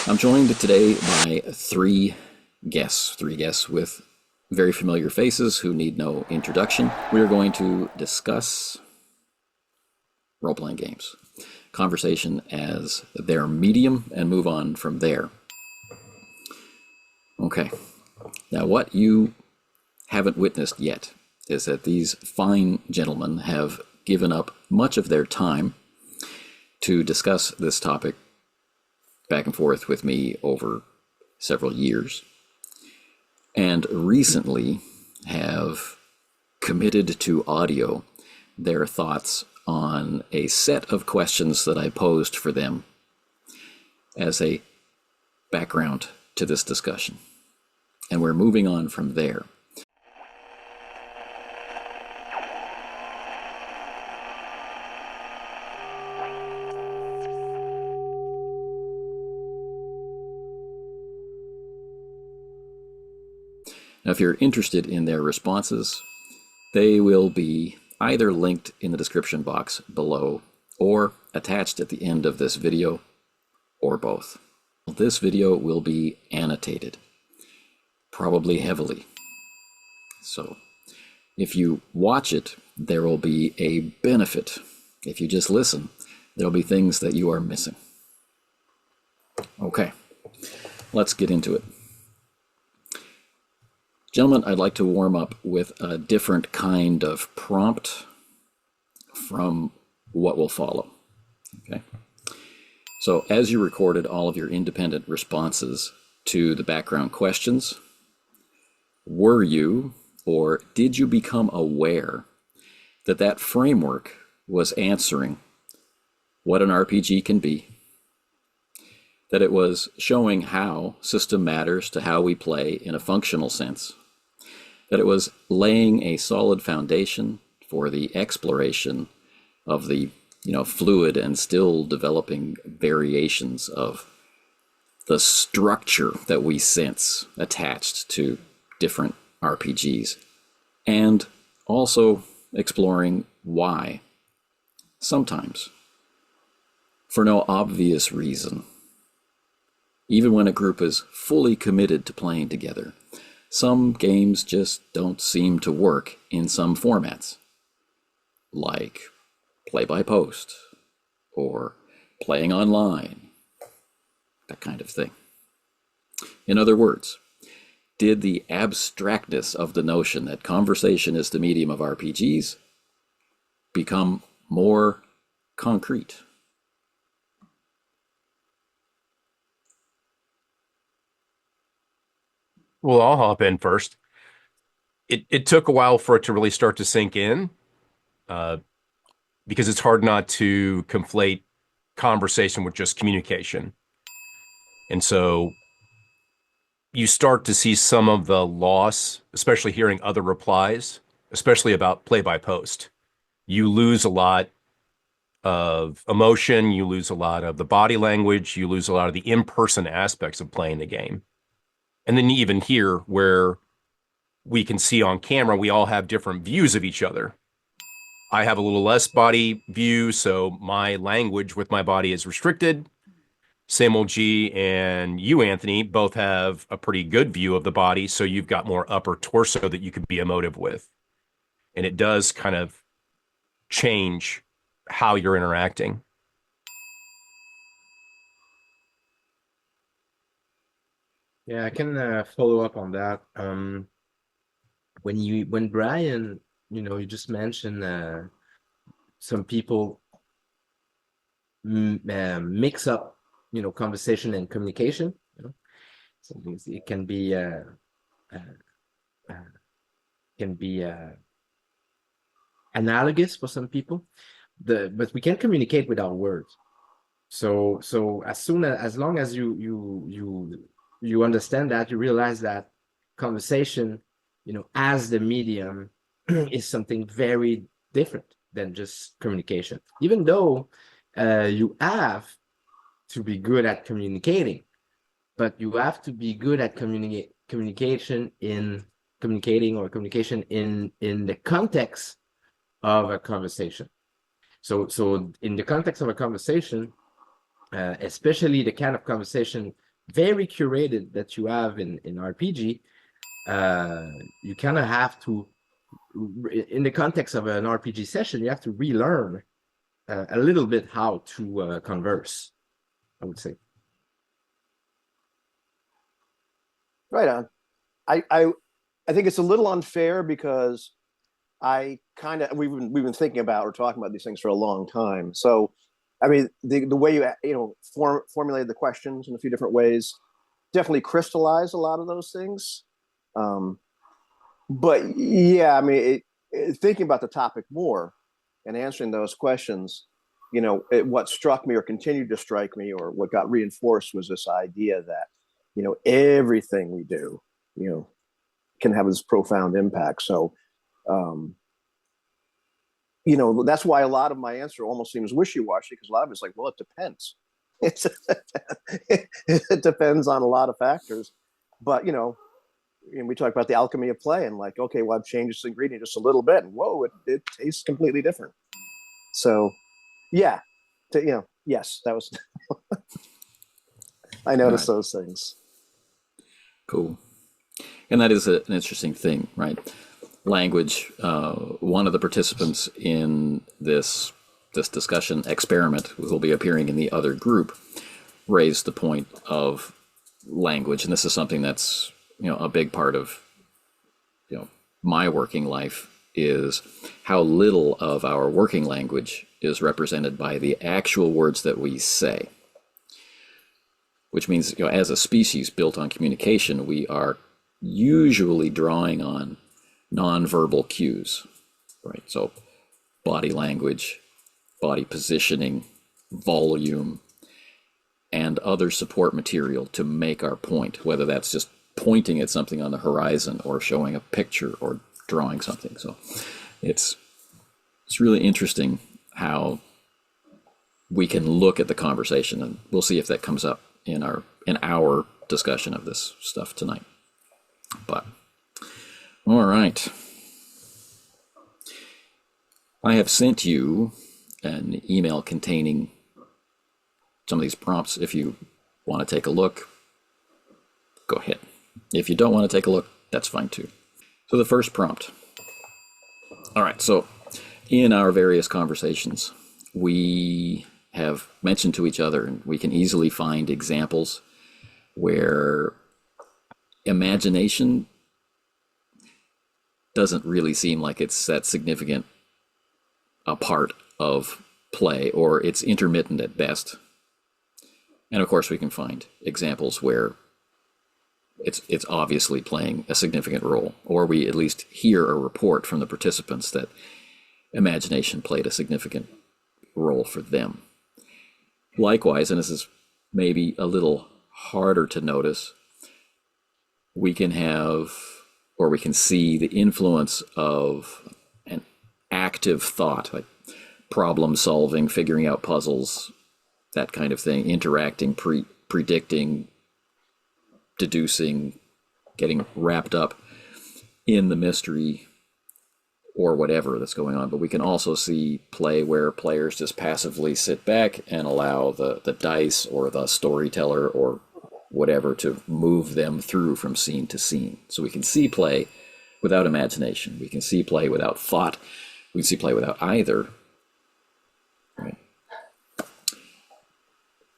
I'm joined today by three guests with very familiar faces who need no introduction. We are going to discuss role-playing games, conversation as their medium, and move on from there. Okay, now what you haven't witnessed yet is that these fine gentlemen have given up much of their time to discuss this topic back and forth with me over several years, and recently have committed to audio their thoughts on a set of questions that I posed for them as a background to this discussion. And we're moving on from there. Now, if you're interested in their responses, they will be either linked in the description box below or attached at the end of this video, or both. This video will be annotated, probably heavily. So if you watch it, there will be a benefit. If you just listen, there'll be things that you are missing. Okay, let's get into it. Gentlemen, I'd like to warm up with a different kind of prompt from what will follow. Okay. So as you recorded all of your independent responses to the background questions, were you or did you become aware that that framework was answering what an RPG can be, that it was showing how system matters to how we play in a functional sense, that it was laying a solid foundation for the exploration of the fluid and still developing variations of the structure that we sense attached to different RPGs, and also exploring why sometimes, for no obvious reason, even when a group is fully committed to playing together, some games just don't seem to work in some formats, like play-by-post or playing online, that kind of thing. In other words, did the abstractness of the notion that conversation is the medium of RPGs become more concrete? Well, I'll hop in first. It took a while for it to really start to sink in, because it's hard not to conflate conversation with just communication. And so you start to see some of the loss, especially hearing other replies, especially about play-by-post. You lose a lot of emotion, you lose a lot of the body language, you lose a lot of the in-person aspects of playing the game. And then even here, where we can see on camera, we all have different views of each other. I have a little less body view, so my language with my body is restricted. Same old G and you, Anthony, both have a pretty good view of the body, so you've got more upper torso that you could be emotive with. And it does kind of change how you're interacting. Yeah, I can follow up on that. When Brian, you just mentioned some people mix up, conversation and communication. Sometimes it can be analogous for some people. But we can communicate without words. So as long as you understand that, you realize that conversation, as the medium is something very different than just communication. Even though you have to be good at communicating, but you have to be good at communication in the context of a conversation. So in the context of a conversation, especially the kind of conversation very curated that you have in RPG, you kind of have to, in the context of an RPG session, you have to relearn a little bit how to converse, I would say. Right on. I think it's a little unfair because we've been thinking about or talking about these things for a long time. So, I mean, the way you formulated the questions in a few different ways definitely crystallized a lot of those things. But yeah, I mean, thinking about the topic more and answering those questions, what struck me or continued to strike me or what got reinforced was this idea that, everything we do, can have this profound impact. So, that's why a lot of my answer almost seems wishy-washy, because a lot of it's like, well, it depends. It depends on a lot of factors. But, we talk about the alchemy of play and like, okay, well, I've changed this ingredient just a little bit and whoa, it tastes completely different. So yeah, yes, that was, I noticed those things. Cool. And that is an interesting thing, right? Language. One of the participants in this discussion experiment, who will be appearing in the other group, raised the point of language, and this is something that's a big part of my working life, is how little of our working language is represented by the actual words that we say. Which means, as a species built on communication, we are usually drawing on nonverbal cues, right? So body language, body positioning, volume, and other support material to make our point, whether that's just pointing at something on the horizon or showing a picture or drawing something. So it's really interesting how we can look at the conversation, and we'll see if that comes up in our discussion of this stuff tonight. But all right, I have sent you an email containing some of these prompts. If you want to take a look, go ahead. If you don't want to take a look, that's fine too. So the first prompt. All right, so in our various conversations, we have mentioned to each other, and we can easily find examples where imagination doesn't really seem like it's that significant a part of play, or it's intermittent at best. And of course, we can find examples where it's obviously playing a significant role, or we at least hear a report from the participants that imagination played a significant role for them. Likewise, and this is maybe a little harder to notice, we can have, or we can see the influence of an active thought, like problem solving, figuring out puzzles, that kind of thing, interacting, predicting, deducing, getting wrapped up in the mystery or whatever that's going on. But we can also see play where players just passively sit back and allow the dice or the storyteller or whatever to move them through from scene to scene. So we can see play without imagination. We can see play without thought. We can see play without either. Right?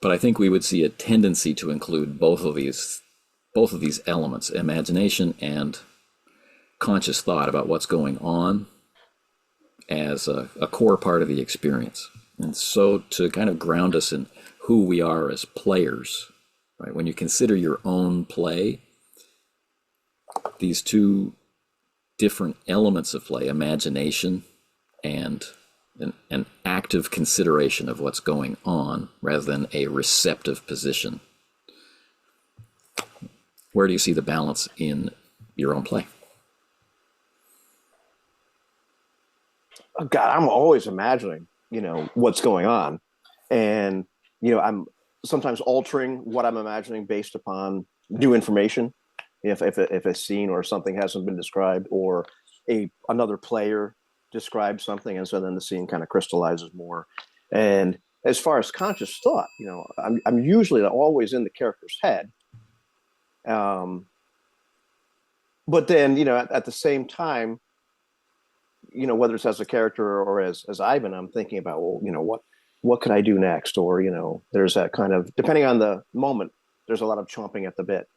But I think we would see a tendency to include both of these elements, imagination and conscious thought about what's going on, as a core part of the experience. And so to kind of ground us in who we are as players, right? When you consider your own play, these two different elements of play, imagination and an active consideration of what's going on rather than a receptive position. Where do you see the balance in your own play? Oh, God, I'm always imagining, what's going on. And, I'm sometimes altering what I'm imagining based upon new information. If a scene or something hasn't been described, or another player describes something, and so then the scene kind of crystallizes more. And as far as conscious thought, I'm usually always in the character's head, But then, at the same time, whether it's as a character or as Ivan, I'm thinking about, well, what could I do next? Or, there's that kind of, depending on the moment, there's a lot of chomping at the bit,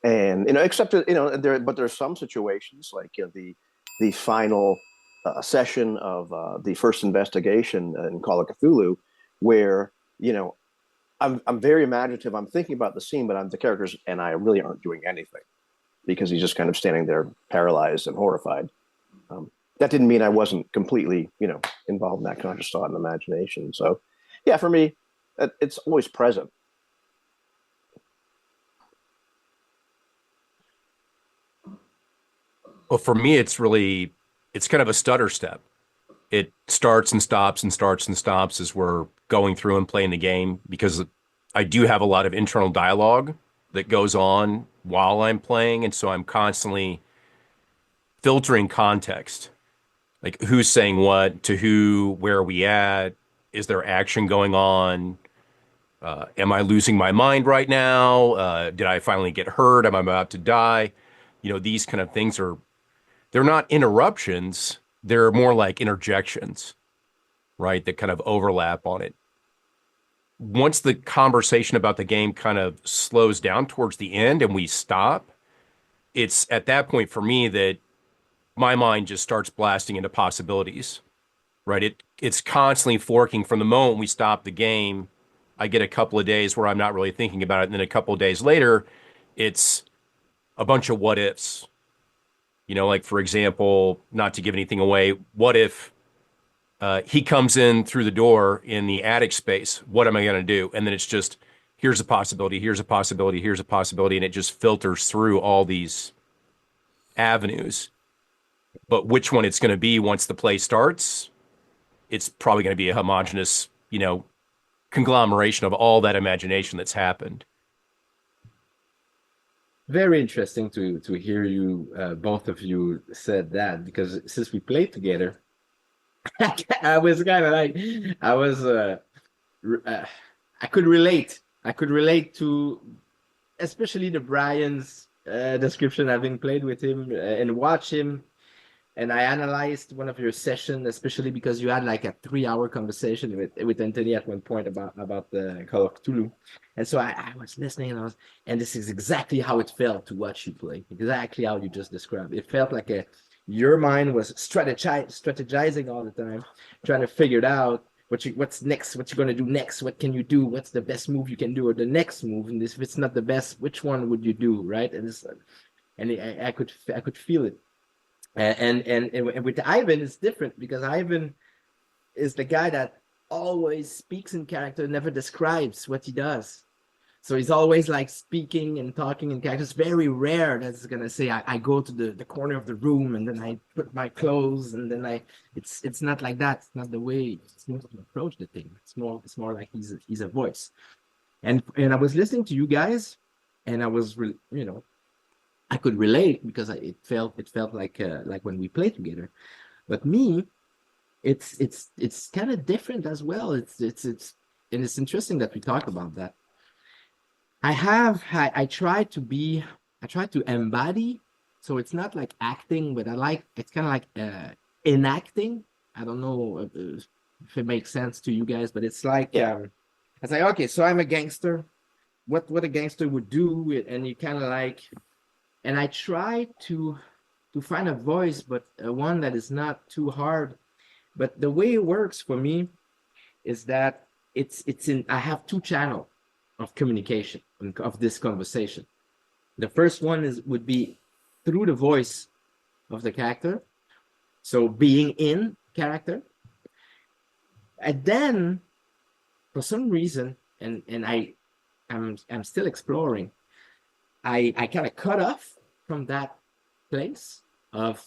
and, except, but there's some situations like the final session of the first investigation in Call of Cthulhu, where, I'm very imaginative. I'm thinking about the scene, but I'm the characters, and I really aren't doing anything because he's just kind of standing there paralyzed and horrified. That didn't mean I wasn't completely, involved in that conscious thought and imagination. So, yeah, for me, it's always present. Well, for me, it's kind of a stutter step. It starts and stops and starts and stops as we're going through and playing the game, because I do have a lot of internal dialogue that goes on while I'm playing. And so I'm constantly filtering context, like who's saying what to who, where are we at? Is there action going on? Am I losing my mind right now? Did I finally get hurt? Am I about to die? These kind of things they're not interruptions. They're more like interjections, right? That kind of overlap on it. Once the conversation about the game kind of slows down towards the end and we stop, it's at that point for me that my mind just starts blasting into possibilities, right? It's constantly forking from the moment we stop the game. I get a couple of days where I'm not really thinking about it. And then a couple of days later, it's a bunch of what ifs. Like, for example, not to give anything away, what if he comes in through the door in the attic space? What am I going to do? And then it's just, here's a possibility, here's a possibility, here's a possibility. And it just filters through all these avenues. But which one it's going to be once the play starts, it's probably going to be a homogenous, conglomeration of all that imagination that's happened. Very interesting to hear you, both of you said that, because since we played together, I was kind of like, I could relate. I could relate to, especially the Brian's description, having played with him and watch him. And I analyzed one of your sessions, especially because you had like a 3-hour conversation with Anthony at one point about the Call of Cthulhu. And so I was listening, and this is exactly how it felt to watch you play. Exactly how you just described. It felt like your mind was strategizing all the time, trying to figure it out. What's next? What you're gonna do next? What can you do? What's the best move you can do, or the next move? And if it's not the best, which one would you do, right? And I could feel it. And with Ivan, it's different, because Ivan is the guy that always speaks in character, never describes what he does. So he's always like speaking and talking in character. It's very rare that he's gonna say, I go to the corner of the room and then I put my clothes and then it's not like that. It's not the way he seems to approach the thing. It's more like he's a voice. And I was listening to you guys, and I was I could relate, because it felt like when we played together. But me, it's kind of different as well. It's and it's interesting that we talk about that. I try to embody, so it's not like acting, but it's kind of like enacting. I don't know if it makes sense to you guys, but it's like it's like, okay, so I'm a gangster. What a gangster would do, and you kind of like. And I try to find a voice, but one that is not too hard. But the way it works for me is that I have 2 channels of communication of this conversation. The first one would be through the voice of the character, so being in character. And then, for some reason, and I'm still exploring, I kind of cut off from that place of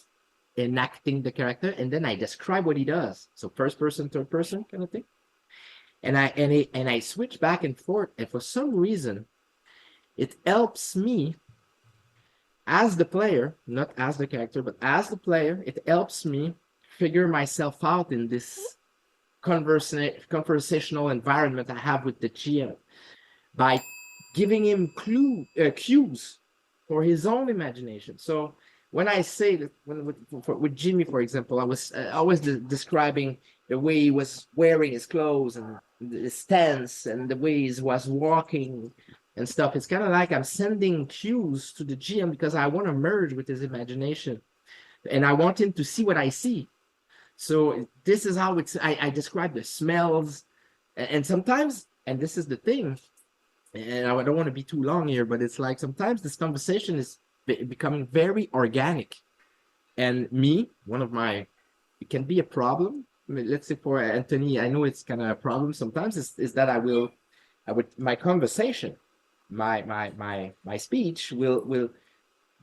enacting the character, and then I describe what he does. So first person, third person kind of thing. And I switch back and forth, and for some reason, it helps me as the player, not as the character, but as the player, it helps me figure myself out in this conversational environment I have with the GM by giving him cues for his own imagination. So when I say that, with Jimmy, for example, I was always describing the way he was wearing his clothes and his stance and the way he was walking and stuff. It's kind of like I'm sending cues to the GM because I want to merge with his imagination, and I want him to see what I see. So this is how I describe the smells, and sometimes, and this is the thing, and I don't want to be too long here, but it's like sometimes this conversation is becoming very organic, and it can be a problem. I mean, let's say for Anthony, I know it's kind of a problem sometimes, is that my conversation, my speech will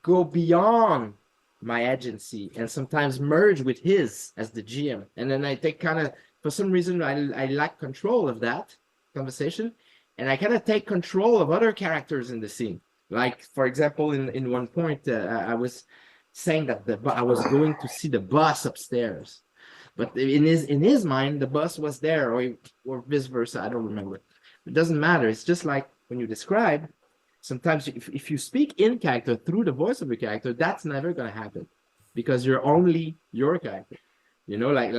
go beyond my agency and sometimes merge with his as the GM. And then I take for some reason, I lack control of that conversation. And I kind of take control of other characters in the scene. Like, for example, in one point, I was saying that I was going to see the boss upstairs. But in his mind, the boss was there, or vice versa. I don't remember. It doesn't matter. It's just like when you describe, sometimes if you speak in character through the voice of the character, that's never going to happen because you're only your character. You know, like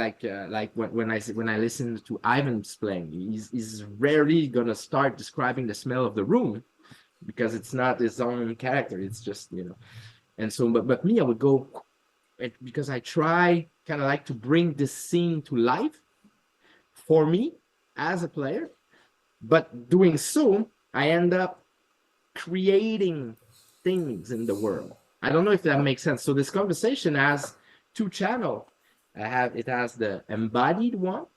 when I listen to Ivan's playing, he's rarely gonna start describing the smell of the room because it's not his own character. It's just, you know, and so but me, I would go because I try kind of like to bring this scene to life for me as a player, but doing so, I end up creating things in the world. I don't know if that makes sense. So this conversation has two channels. It has the embodied one.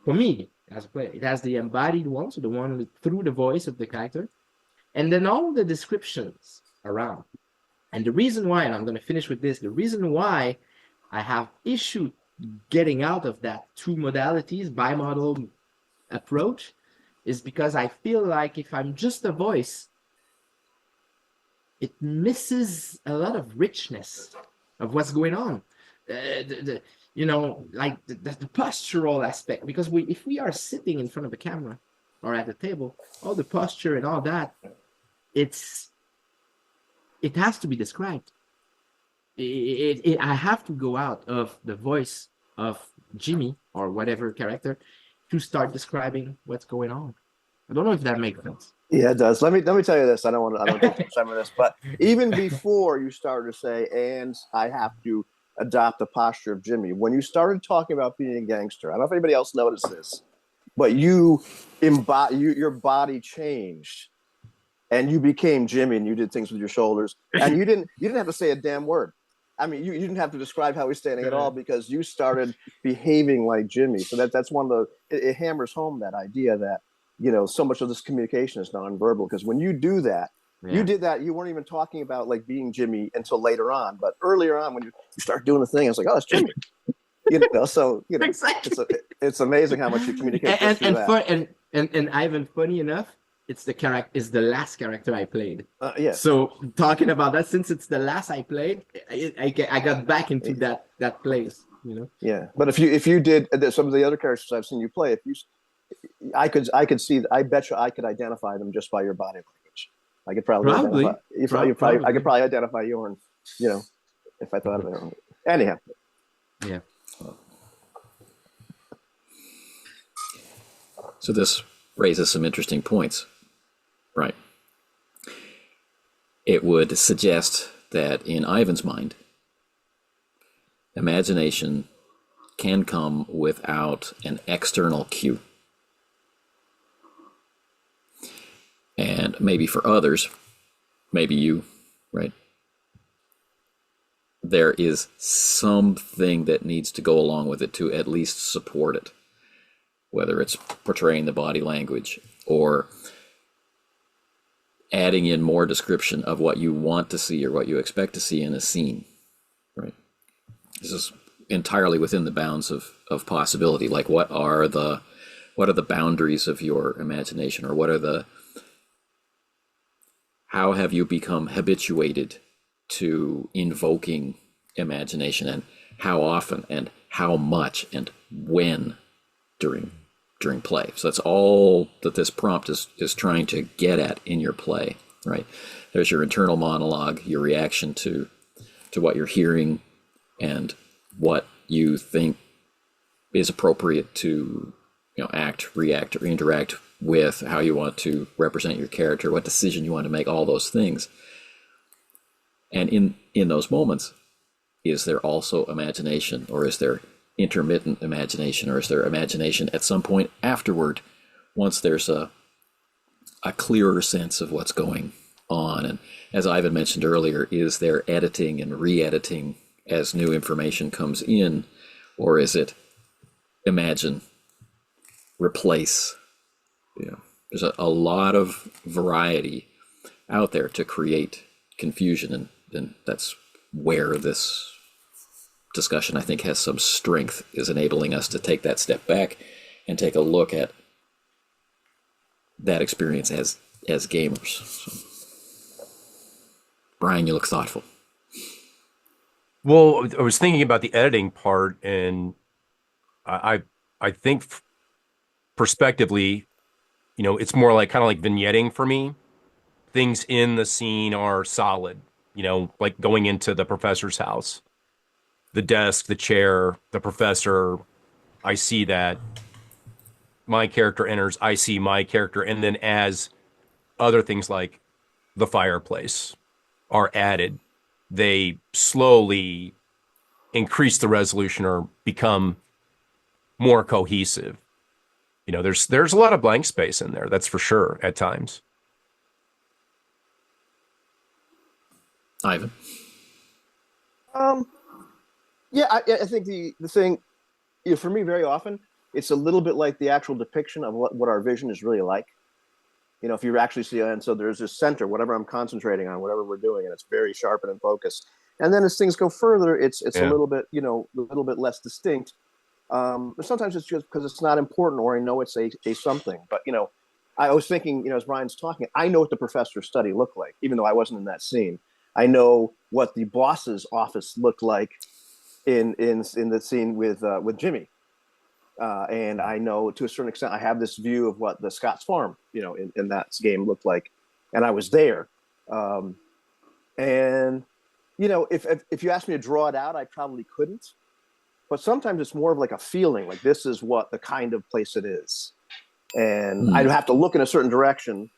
For me, as a player, it has the embodied one, so the one through the voice of the character, and then all the descriptions around. And the reason why, and I'm going to finish with this, the reason why I have issue getting out of that two modalities, bimodal approach, is because I feel like if I'm just a voice, it misses a lot of richness of what's going on. You know, like the postural aspect, because if we are sitting in front of a camera or at a table, all the posture and all that, it has to be described. I have to go out of the voice of Jimmy or whatever character to start describing what's going on. I don't know if that makes sense. Yeah, it does. Let me tell you this. I don't take too much time on this, but even before you started to say, and I have to adopt the posture of Jimmy, when you started talking about being a gangster, I don't know if anybody else noticed this, but your body changed and you became Jimmy and you did things with your shoulders and you didn't have to say a damn word. I mean, you didn't have to describe how he's standing at all because you started behaving like Jimmy. So that's one of it hammers home that idea that, you know, so much of this communication is nonverbal, because when you do that, you did that, you weren't even talking about like being Jimmy until later on, but earlier on when you start doing the thing, I was like, oh, it's Jimmy. You know, so you know, exactly. It's amazing how much you communicate. And Ivan, funny enough, it's the last character I played. Yeah. So talking about that, since it's the last I played, I got back into that place. You know. Yeah, but if you did some of the other characters I've seen you play, I could see. I bet you I could identify them just by your body language. I could probably I could probably identify yours, you know, if I thought of it. Anyhow. Yeah. So this raises some interesting points, right? It would suggest that in Ivan's mind, imagination can come without an external cue. And maybe for others, maybe you, right? There is something that needs to go along with it to at least support it, whether it's portraying the body language or adding in more description of what you want to see or what you expect to see in a scene, right? This is entirely within the bounds of possibility. Like, what are the boundaries of your imagination, or how have you become habituated to invoking imagination, and how often and how much and when during during play. So that's all that this prompt is trying to get at in your play, right? There's your internal monologue, your reaction to what you're hearing, and what you think is appropriate to, act, react, or interact with, how you want to represent your character, what decision you want to make, all those things. And in those moments, is there also imagination, or is there intermittent imagination, or is there imagination at some point afterward, once there's a clearer sense of what's going on? And as Ivan mentioned earlier, is there editing and re-editing as new information comes in, or is it imagine, replace? There's a lot of variety out there to create confusion, and that's where this discussion, I think, has some strength, is enabling us to take that step back and take a look at that experience as gamers. So, Brian, you look thoughtful. Well, I was thinking about the editing part, and I think prospectively, it's more like kind of like vignetting for me. Things in the scene are solid, like going into the professor's house, the desk, the chair, the professor. I see that my character enters, I see my character. And then as other things like the fireplace are added, they slowly increase the resolution or become more cohesive. There's a lot of blank space in there, that's for sure, at times. Ivan? Yeah, I think the thing, for me, very often, it's a little bit like the actual depiction of what our vision is really like. If you actually see, and so there's this center, whatever I'm concentrating on, whatever we're doing, and it's very sharp and in focus. And then as things go further, it's a little bit, a little bit less distinct. But sometimes it's just because it's not important, or I know it's a something. But I was thinking, as Brian's talking, I know what the professor's study looked like, even though I wasn't in that scene. I know what the boss's office looked like in the scene with Jimmy, and I know to a certain extent I have this view of what the Scott's Farm, in that game looked like, and I was there. And if you asked me to draw it out, I probably couldn't. But sometimes it's more of like a feeling, like this is what the kind of place it is, and I'd have to look in a certain direction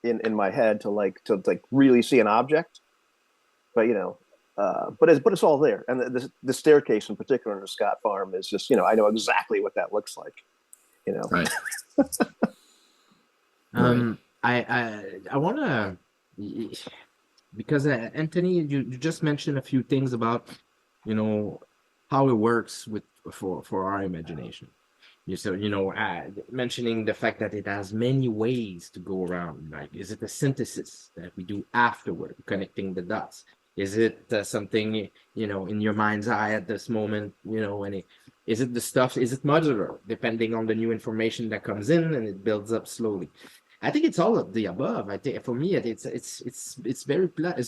in my head to really see an object. But but it's all there, and the staircase in particular in the Scott Farm is just I know exactly what that looks like. Right. I want to, because Anthony, you just mentioned a few things about how it works for our imagination. Mentioning the fact that it has many ways to go around. Like, is it a synthesis that we do afterward, connecting the dots? Is it something in your mind's eye at this moment? Is it the stuff? Is it modular, depending on the new information that comes in, and it builds up slowly? I think it's all of the above. I think for me, it's a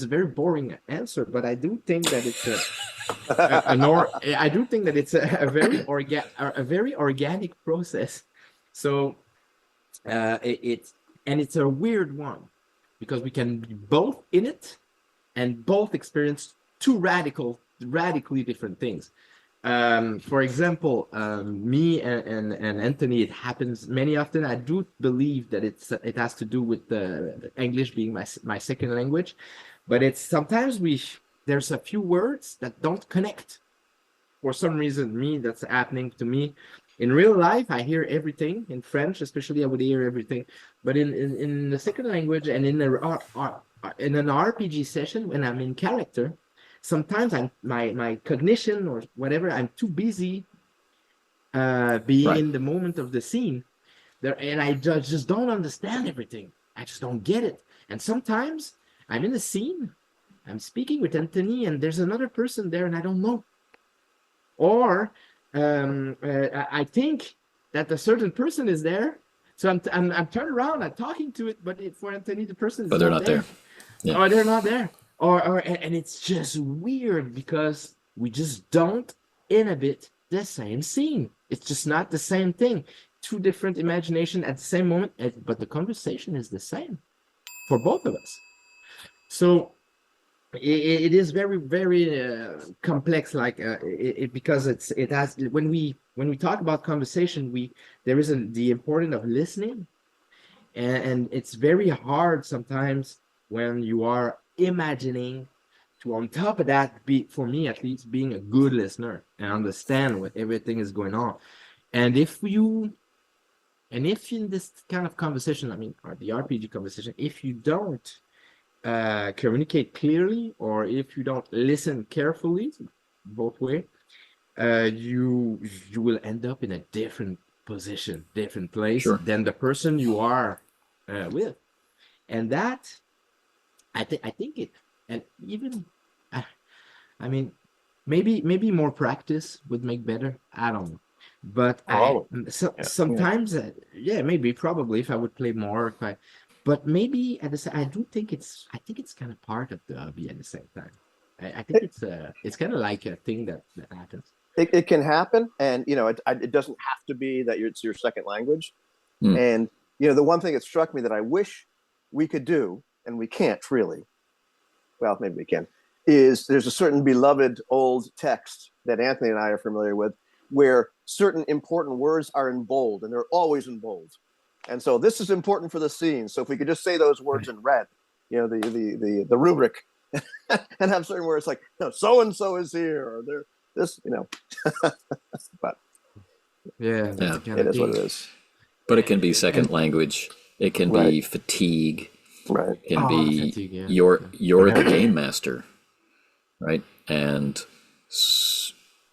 very boring answer, but I do think that it's a very organic process. So it's a weird one, because we can be both in it and both experience two radically different things. For example, me and Anthony, it happens many often. I do believe that it has to do with the English being my second language, but it's sometimes there's a few words that don't connect for some reason. That's happening to me. In real life, I hear everything. In French, especially, I would hear everything. But in the second language and in an RPG session, when I'm in character, sometimes my cognition or whatever, I'm too busy being in the moment of the scene there, and I just don't understand everything. I just don't get it. And sometimes I'm in the scene, I'm speaking with Anthony, and there's another person there, and I don't know. Or I think that a certain person is there, so I'm turned around, I'm talking to it, but for Anthony, the person is But they're not there. Yeah. Or they're not there. And it's just weird, because we just don't inhabit the same scene. It's just not the same thing. two different imagination at the same moment, but the conversation is the same for both of us. So it is very, very complex, like because it has, when we talk about conversation, there is the importance of listening, and it's very hard sometimes when you are imagining to, on top of that, be, for me at least, being a good listener and understand what everything is going on. And if in this kind of conversation, I mean, or the RPG conversation, if you don't communicate clearly, or if you don't listen carefully, both way, you will end up in a different position, different place than the person you are with. And that, I think it, and even, I mean, maybe more practice would make better. I don't know. But sometimes, maybe, probably, if I would play more, but maybe at the same, I think it's kind of part of the hobby at the same time. I think it's kind of like a thing that happens. It can happen, and it doesn't have to be that it's your second language. And the one thing that struck me that I wish we could do, and we can't really, well, maybe we can, is there's a certain beloved old text that Anthony and I are familiar with, where certain important words are in bold, and they're always in bold. And so this is important for the scene. So if we could just say those words in red, the rubric, and have certain words like, so and so is here, or there, this, but it is what it is. But it can be second language. It can be fatigue. Right. It can be fatigue, you're the game master, right? And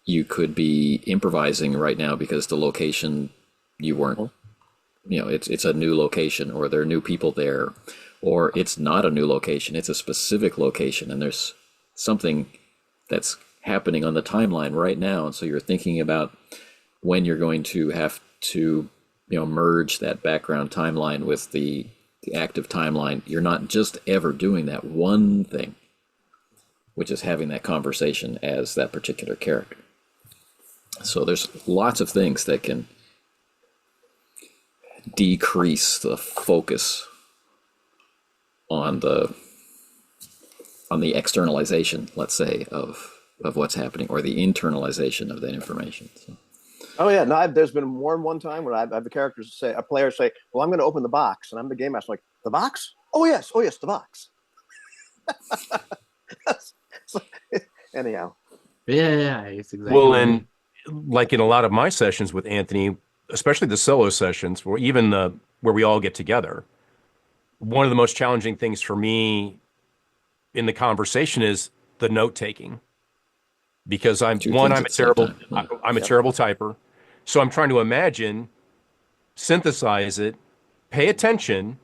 you could be improvising right now because the location you weren't, it's a new location, or there are new people there, or it's not a new location, it's a specific location, and there's something that's happening on the timeline right now. And so you're thinking about when you're going to have to, merge that background timeline with the active timeline. You're not just ever doing that one thing, which is having that conversation as that particular character. So there's lots of things that can decrease the focus on the externalization, let's say, of what's happening, or the internalization of that information. So. Oh yeah, no, there's been more than one time where I've the players say, "Well, I'm going to open the box," and I'm the game master, like, "The box? Oh yes, the box." Anyhow. Yeah, it's exactly. Well, and like in a lot of my sessions with Anthony, especially the solo sessions, or even where we all get together, one of the most challenging things for me in the conversation is the note taking, because I'm a terrible typer, so I'm trying to imagine, synthesize it, pay attention,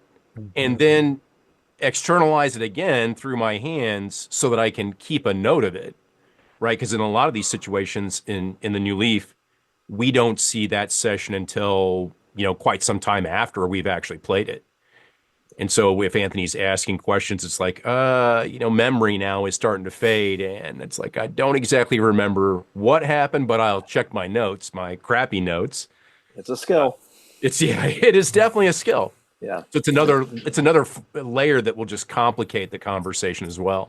and then externalize it again through my hands so that I can keep a note of it, right? Because in a lot of these situations in the New Leaf, we don't see that session until quite some time after we've actually played it. And so if Anthony's asking questions, it's like, memory now is starting to fade. And it's like, I don't exactly remember what happened, but I'll check my notes, my crappy notes. It's a skill. It is definitely a skill. Yeah. So it's another layer that will just complicate the conversation as well.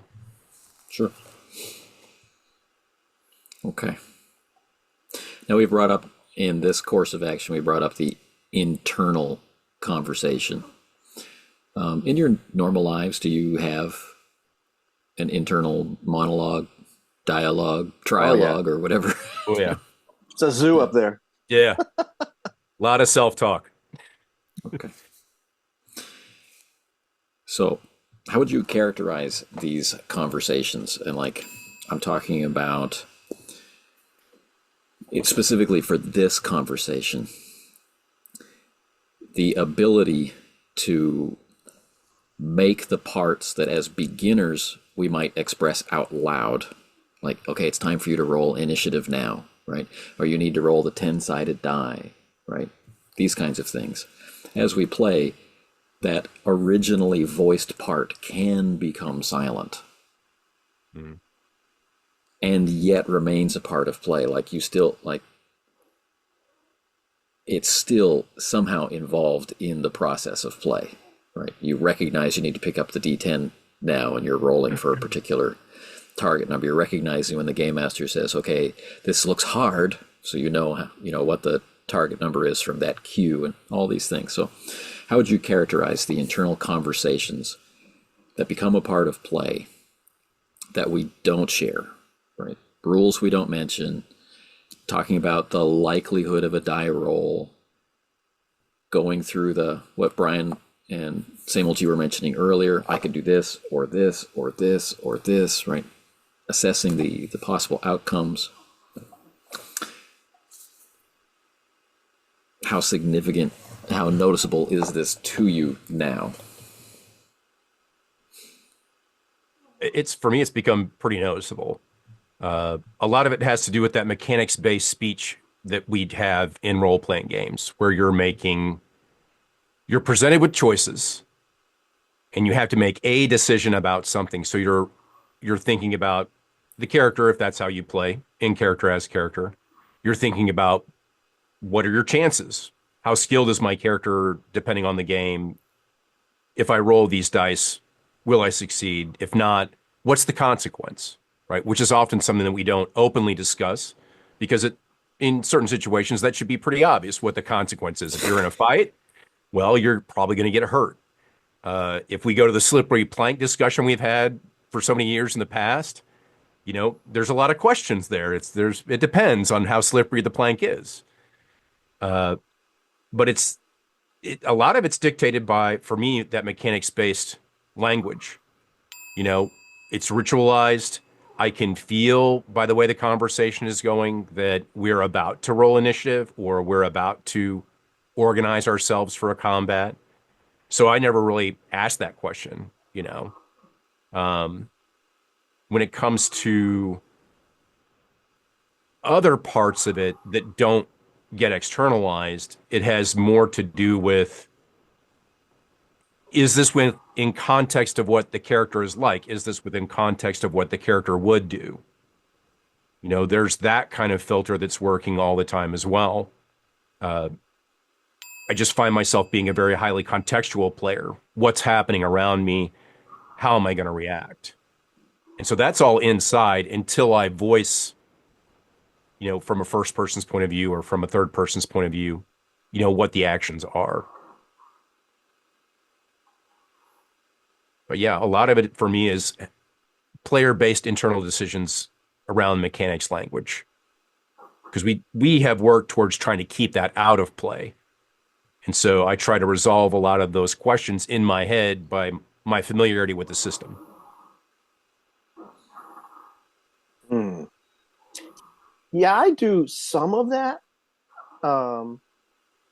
Sure. Okay. Now we brought up in this course of action, we brought up the internal conversation. In your normal lives, do you have an internal monologue, dialogue, trialogue, or whatever? Oh, yeah. It's a zoo up there. Yeah. A lot of self-talk. Okay. So how would you characterize these conversations? And I'm talking about it specifically for this conversation, the ability to make the parts that as beginners we might express out loud, like, okay, it's time for you to roll initiative now, right? Or you need to roll the 10-sided die, right? These kinds of things. As we play, that originally voiced part can become silent. And yet remains a part of play. You still, it's still somehow involved in the process of play, right? You recognize you need to pick up the D10 now, and you're rolling for a particular target number. You're recognizing when the game master says, okay, this looks hard, so you know what the target number is from that cue, and all these things. So how would you characterize the internal conversations that become a part of play that we don't share, right? Rules we don't mention, talking about the likelihood of a die roll, going through what Brian and Samuel G were mentioning earlier, I could do this, or this, or this, or this, right? Assessing the possible outcomes. How significant, how noticeable is this to you now? For me, it's become pretty noticeable. A lot of it has to do with that mechanics-based speech that we'd have in role-playing games, where you're presented with choices, and you have to make a decision about something. So you're thinking about the character, if that's how you play, in character as character. You're thinking about, what are your chances? How skilled is my character depending on the game? If I roll these dice, will I succeed? If not, what's the consequence? Right? Which is often something that we don't openly discuss, because in certain situations that should be pretty obvious what the consequence is. If you're in a fight, well, you're probably going to get hurt. If we go to the slippery plank discussion we've had for so many years in the past, there's a lot of questions there. It depends on how slippery the plank is. But a lot of it's dictated by, for me, that mechanics-based language. It's ritualized. I can feel by the way the conversation is going that we're about to roll initiative, or we're about to organize ourselves for a combat. So I never really asked that question, When it comes to other parts of it that don't get externalized, it has more to do with, is this in context of what the character is like? Is this within context of what the character would do? There's that kind of filter that's working all the time as well. I just find myself being a very highly contextual player. What's happening around me? How am I going to react? And so that's all inside until I voice, from a first person's point of view or from a third person's point of view, what the actions are. But yeah, a lot of it for me is player-based internal decisions around mechanics language, because we have worked towards trying to keep that out of play. And so I try to resolve a lot of those questions in my head by my familiarity with the system. Yeah, I do some of that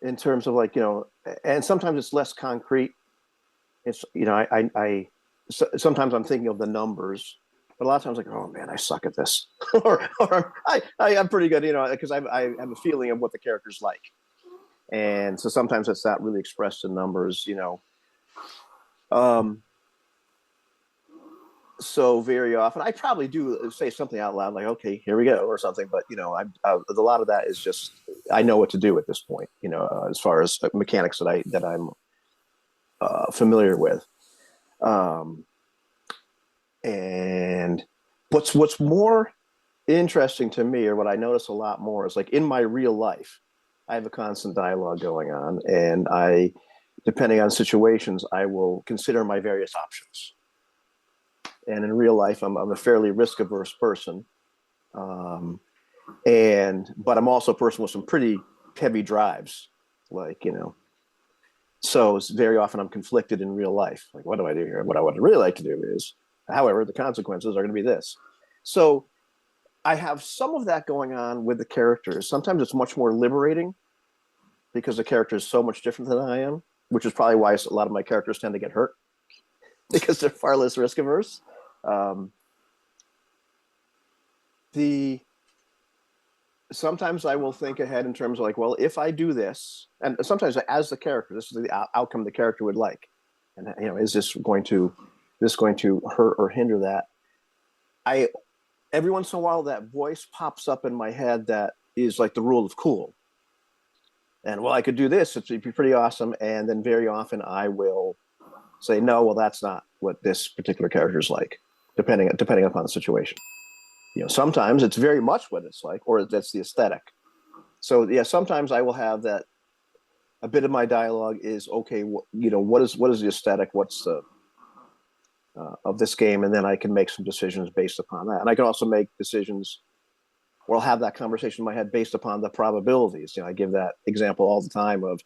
in terms of and sometimes it's less concrete. It's, sometimes I'm thinking of the numbers, but a lot of times oh man, I suck at this, or I'm pretty good, because I have a feeling of what the character's like. And so sometimes it's not really expressed in numbers, So very often I probably do say something out loud, like, okay, here we go, or something. But, a lot of that is just, I know what to do at this point, as far as mechanics that I'm familiar with. And what's more interesting to me, or what I notice a lot more, is in my real life, I have a constant dialogue going on, and depending on situations, I will consider my various options. And in real life, I'm a fairly risk-averse person, but I'm also a person with some pretty heavy drives, So it's very often I'm conflicted in real life. What do I do here? What I would really like to do is, however, the consequences are going to be this. So I have some of that going on with the characters. Sometimes it's much more liberating because the character is so much different than I am, which is probably why a lot of my characters tend to get hurt, because they're far less risk averse. Sometimes I will think ahead in terms of if I do this, and sometimes as the character, this is the outcome the character would like, and is this going to hurt or hinder that? Every once in a while that voice pops up in my head that is like the rule of cool. And well, I could do this. It'd be pretty awesome. And then very often I will say, no, well, that's not what this particular character is like, depending upon the situation. Sometimes it's very much what it's like, or that's the aesthetic. So yeah, sometimes I will have that. A bit of my dialogue is okay. What is the aesthetic? What's the of this game, and then I can make some decisions based upon that. And I can also make decisions, or I'll have that conversation in my head based upon the probabilities. I give that example all the time of,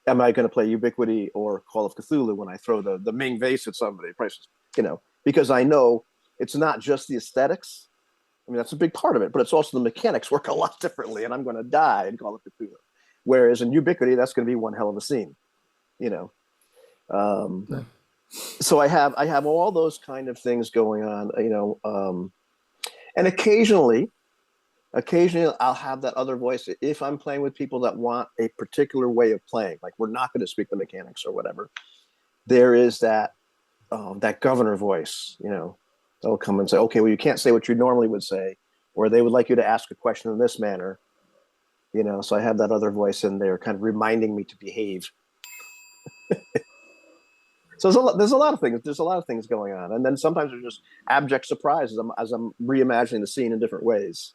am I going to play Ubiquity or Call of Cthulhu when I throw the Ming vase at somebody? Because I know it's not just the aesthetics. I mean, that's a big part of it, but it's also the mechanics work a lot differently, and I'm going to die in Call of Cthulhu. Whereas in Ubiquity, that's going to be one hell of a scene, So I have all those kind of things going on, and occasionally I'll have that other voice if I'm playing with people that want a particular way of playing, like we're not going to speak the mechanics or whatever. There is that governor voice, they'll come and say, okay, well, you can't say what you normally would say, or they would like you to ask a question in this manner, so I have that other voice in there kind of reminding me to behave. So there's a lot of things. There's a lot of things going on, and then sometimes there's just abject surprise as I'm reimagining the scene in different ways,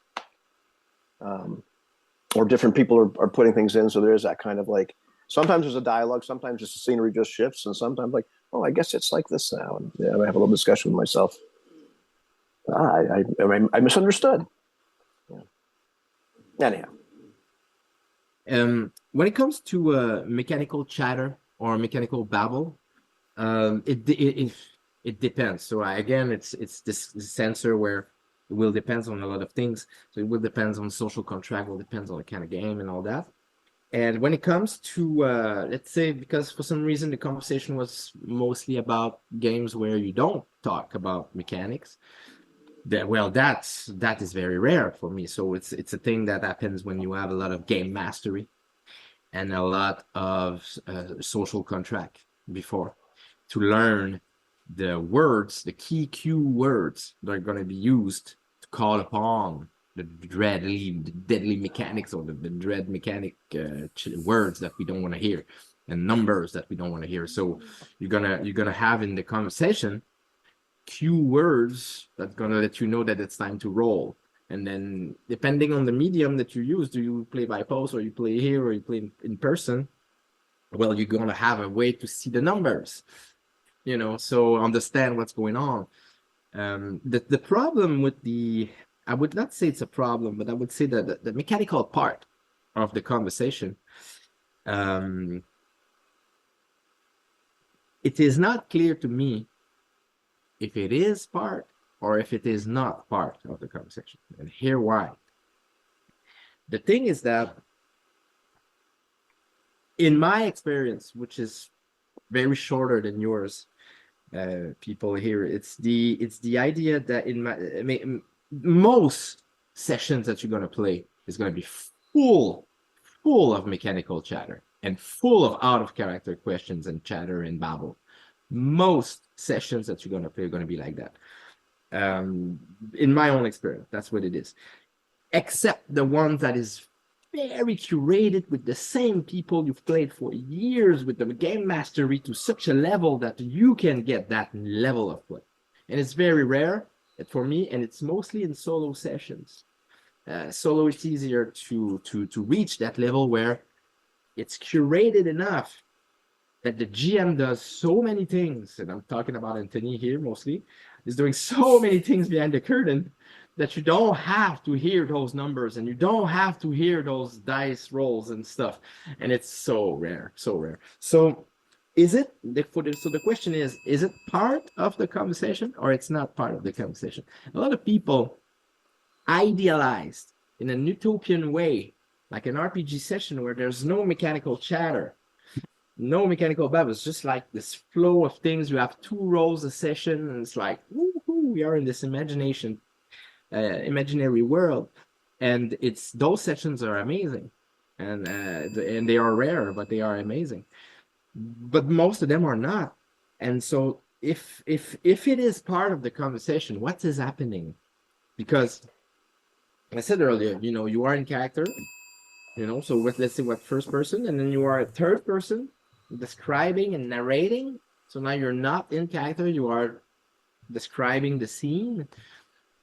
or different people are putting things in. So there is that kind of like, sometimes there's a dialogue, sometimes just the scenery just shifts, and sometimes like, oh, I guess it's like this now, and I have a little discussion with myself. I misunderstood. Yeah. Anyhow. When it comes to mechanical chatter or mechanical babble, it depends. So again, it's this sensor where it will depends on a lot of things. So it will depends on social contract, will depends on the kind of game and all that. And when it comes to let's say, because for some reason the conversation was mostly about games where you don't talk about mechanics, that is very rare for me. So it's a thing that happens when you have a lot of game mastery and a lot of social contract before, to learn the words, the key cue words that are going to be used to call upon the deadly mechanics, or the dread mechanic words that we don't want to hear, and numbers that we don't want to hear. So you're gonna have in the conversation cue words that's gonna let you know that it's time to roll. And then depending on the medium that you use, do you play by post, or you play here, or you play in person? Well, you're gonna have a way to see the numbers, so understand what's going on. The problem with I would not say it's a problem, but I would say that the mechanical part of the conversation, it is not clear to me if it is part or if it is not part of the conversation. And here why. The thing is that in my experience, which is very shorter than yours, people here, it's the idea that most sessions that you're going to play is going to be full of mechanical chatter and full of out of character questions and chatter and babble. Most sessions that you're going to play are going to be like that. In my own experience, that's what it is. Except the one that is very curated with the same people you've played for years, with the game mastery to such a level that you can get that level of play. And it's very rare for me, and it's mostly in solo sessions. Solo, it's easier to reach that level where it's curated enough that the GM does so many things, and I'm talking about Anthony here mostly, is doing so many things behind the curtain that you don't have to hear those numbers, and you don't have to hear those dice rolls and stuff. And it's so rare, so rare. So so the question is it part of the conversation or it's not part of the conversation? A lot of people idealized in a utopian way, like an RPG session where there's no mechanical chatter, no mechanical babble. It's just like this flow of things. You have 2 rolls a session, and it's like, woohoo, we are in this imaginary world. And those sessions are amazing, and they are rare, but they are amazing. But most of them are not. And so if it is part of the conversation, what is happening? Because I said earlier, you are in character, You know, so with, let's say, what, first person, and then you are a third person describing and narrating. So now you're not in character, you are describing the scene.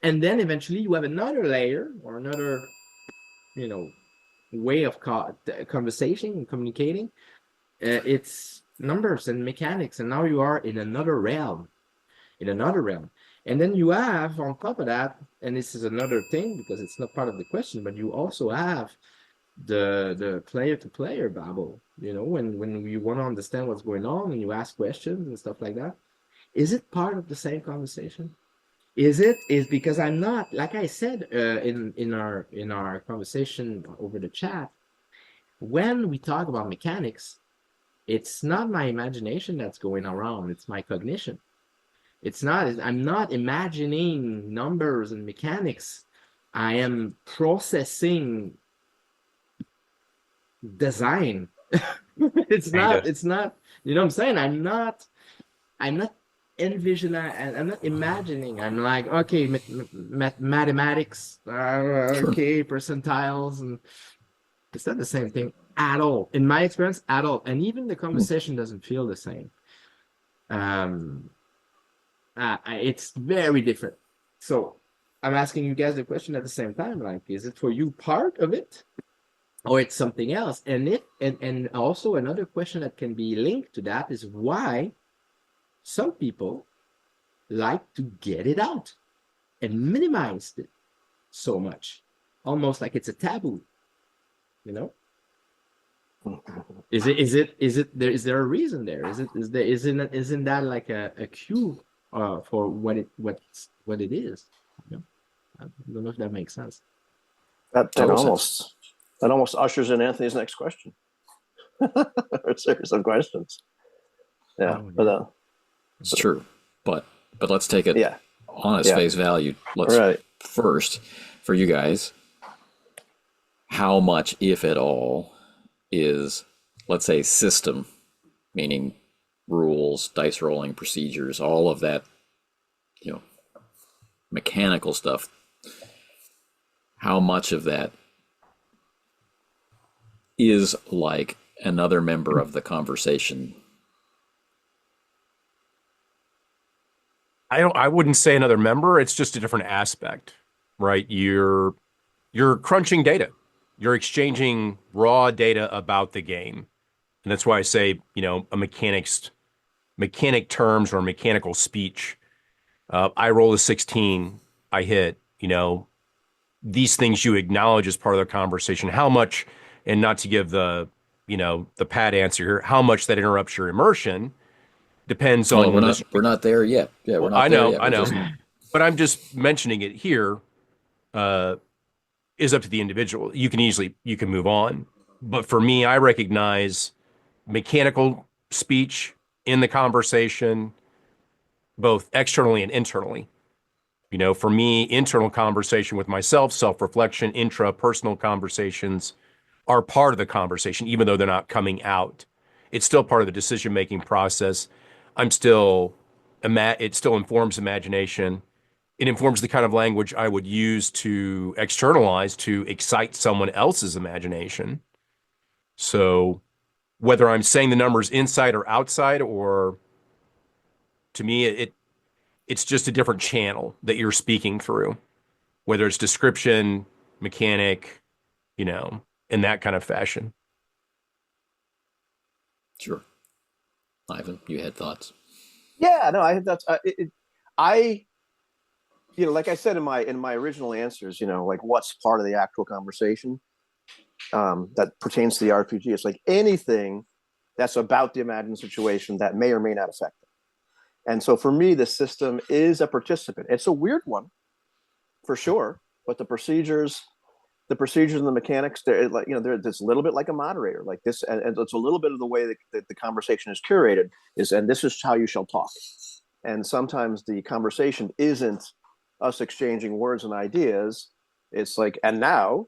And then eventually you have another layer or another, you know, way of conversation and communicating. It's numbers and mechanics, and now you are in another realm, and then you have on top of that, and this is another thing because it's not part of the question, but you also have the player to player babble, you know, when you want to understand what's going on and you ask questions and stuff like that. Is it part of the same conversation? Is because I'm not, like I said, in our conversation over the chat, when we talk about mechanics, it's not my imagination that's going around, it's my cognition. It's not, I'm not imagining numbers and mechanics. I am processing design. It's not, you know what I'm saying? I'm not envisioning, I'm not imagining. I'm like, okay, mathematics, okay, percentiles, and it's not the same thing at all. In my experience, at all. And even the conversation doesn't feel the same. It's very different. So I'm asking you guys the question at the same time, like, is it for you part of it, or it's something else? And also another question that can be linked to that is why some people like to get it out and minimize it so much, almost like it's a taboo, you know? Is there a reason there? Isn't that like a cue for what it is? You know? I don't know if that makes sense. That almost ushers in Anthony's next question. A series of questions. Yeah, Oh, yeah. but It's true, but let's take it yeah, on its face value. Let's first, for you guys, how much, if at all, is, let's say, system, meaning rules, dice rolling, procedures, all of that, you know, mechanical stuff. How much of that is like another member of the conversation? I wouldn't say another member. It's just a different aspect, right? You're crunching data. You're exchanging raw data about the game. And that's why I say, you know, mechanic terms or mechanical speech. I roll a 16, I hit, you know, these things you acknowledge as part of the conversation. How much, and not to give the, you know, the pat answer here, how much that interrupts your immersion depends on We're not there yet. Yeah, we're not there yet. I know. But I'm just mentioning it here, is up to the individual. You can move on. But for me, I recognize mechanical speech in the conversation, both externally and internally. You know, for me, internal conversation with myself, self-reflection, intrapersonal conversations are part of the conversation, even though they're not coming out. It's still part of the decision-making process. It still informs imagination. It informs the kind of language I would use to externalize to excite someone else's imagination. So whether I'm saying the numbers inside or outside, or to me, it's just a different channel that you're speaking through, whether it's description, mechanic, you know, in that kind of fashion. Sure. Ivan, you had thoughts? yeah. No, I think that's you know, like I said in my original answers, you know, like what's part of the actual conversation that pertains to the RPG. It's like anything that's about the imagined situation that may or may not affect it. And so for me, the system is a participant. It's a weird one, for sure, but the procedures and the mechanics, they're like, you know, it's a little bit like a moderator, like this, and it's a little bit of the way that the conversation is curated is, and this is how you shall talk. And sometimes the conversation isn't us exchanging words and ideas. It's like, and now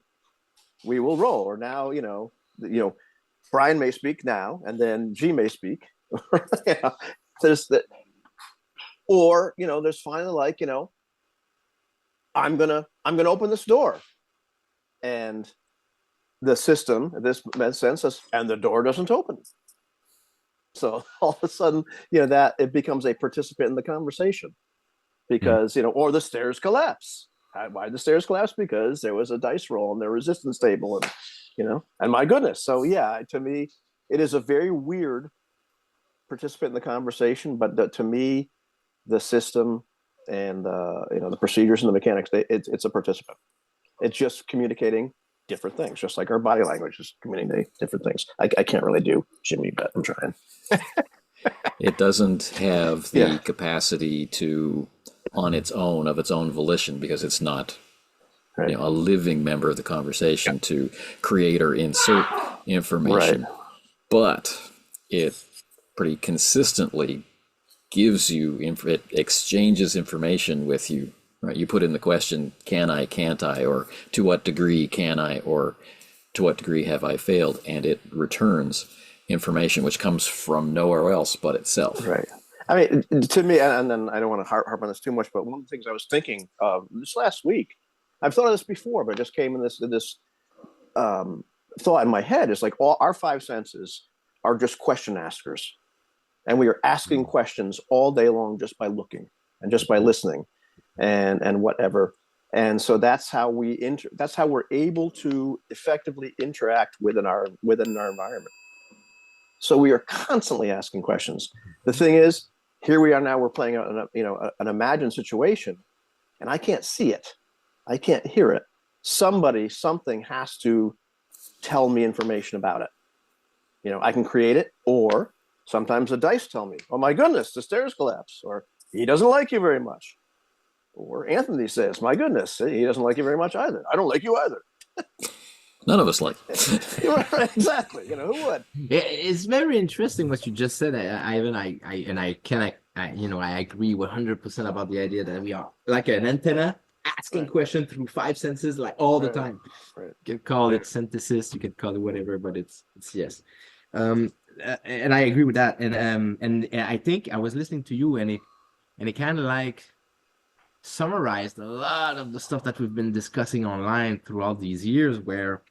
we will roll, or now, you know, Brian may speak now, and then G may speak. You know, there's that, or you know, there's finally like, you know, I'm gonna open this door, and the system, this sense says, and the door doesn't open. So all of a sudden, that it becomes a participant in the conversation because, or the stairs collapse. Why did the stairs collapse? Because there was a dice roll and the resistance table and my goodness. So yeah, to me, it is a very weird participant in the conversation, but to me, the system and the procedures and the mechanics, it's a participant. It's just communicating different things, just like our body language is communicating different things. I can't really do Jimmy, but I'm trying. It doesn't have the capacity to, on its own, of its own volition, because it's not a living member of the conversation to create or insert information. Right. But it pretty consistently gives you, it exchanges information with you. Right, you put in the question, can I, can't I, or to what degree can I, or to what degree have I failed, and it returns information which comes from nowhere else but itself. Right. I mean, to me, and then I don't want to harp on this too much, but one of the things I was thinking of this last week, I've thought of this before, but it just came in this thought in my head, is like all our five senses are just question askers, and we are asking questions all day long just by looking and just by listening. And whatever, and so that's how that's how we're able to effectively interact within our environment. So we are constantly asking questions. The thing is, here we are now. We're playing out an imagined situation, and I can't see it, I can't hear it. Something has to tell me information about it. I can create it, or sometimes the dice tell me, "Oh my goodness, the stairs collapse," or "He doesn't like you very much." Or Anthony says, "My goodness, he doesn't like you very much either. I don't like you either." None of us like. Exactly. Who would? It's very interesting what you just said, Ivan. I agree 100% about the idea that we are like an antenna asking questions through five senses, like all the time. Right. You could call it synthesis, you could call it whatever, but it's yes. And I agree with that. And I think I was listening to you, and it kind of like summarized a lot of the stuff that we've been discussing online throughout these years, where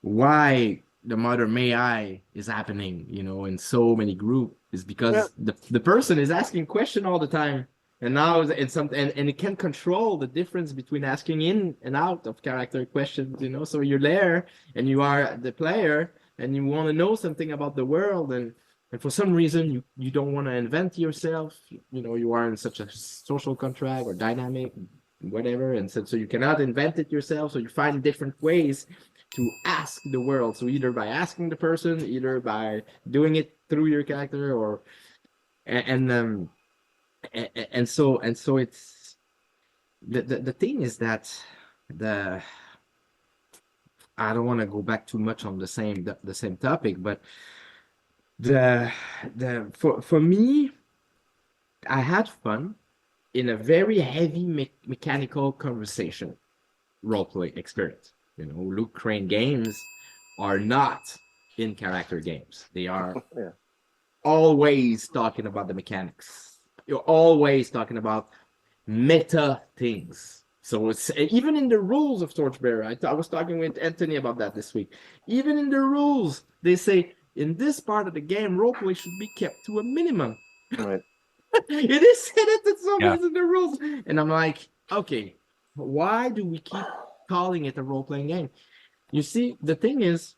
why the modern AI is happening in so many groups is because the person is asking question all the time, and now it's something, and it can control the difference between asking in and out of character questions. So you're there and you are the player and you want to know something about the world, and for some reason, you don't want to invent yourself. You are in such a social contract or dynamic, whatever. And so you cannot invent it yourself. So you find different ways to ask the world. So either by asking the person, either by doing it through your character, and so it's the thing is that I don't want to go back too much on the same topic, but for me, I had fun in a very heavy mechanical conversation roleplay experience. Luke Crane games are not in character games. They are always talking about the mechanics. You're always talking about meta things. So it's even in the rules of Torchbearer. I was talking with Anthony about that this week. Even in the rules, they say, in this part of the game, roleplay should be kept to a minimum. Right. It is said it somewhere in the rules. And I'm like, okay, why do we keep calling it a role-playing game? You see, the thing is,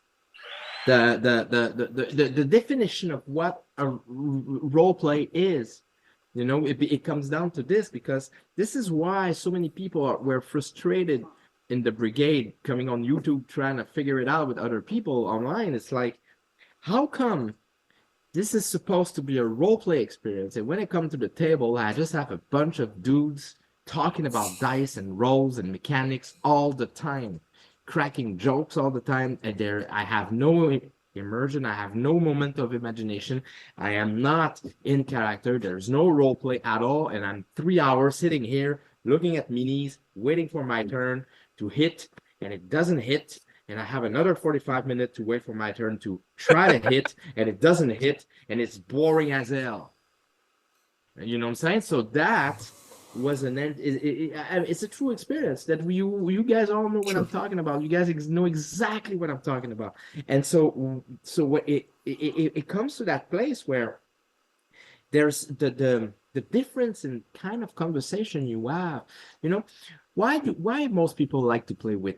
the definition of what a role-play is, it comes down to this, because this is why so many people were frustrated in the brigade, coming on YouTube, trying to figure it out with other people online. It's like, how come this is supposed to be a role-play experience, and when it comes to the table, I just have a bunch of dudes talking about dice and rolls and mechanics all the time, cracking jokes all the time, and I have no immersion, I have no moment of imagination, I am not in character, there's no role-play at all, and I'm 3 hours sitting here looking at minis, waiting for my turn to hit, and it doesn't hit. And I have another 45 minutes to wait for my turn to try to hit, and it doesn't hit, and it's boring as hell. You know what I'm saying? So that was it's a true experience that you guys all know what I'm talking about. You guys know exactly what I'm talking about. And so what it comes to that place where there's the difference in kind of conversation you have. You know, why most people like to play with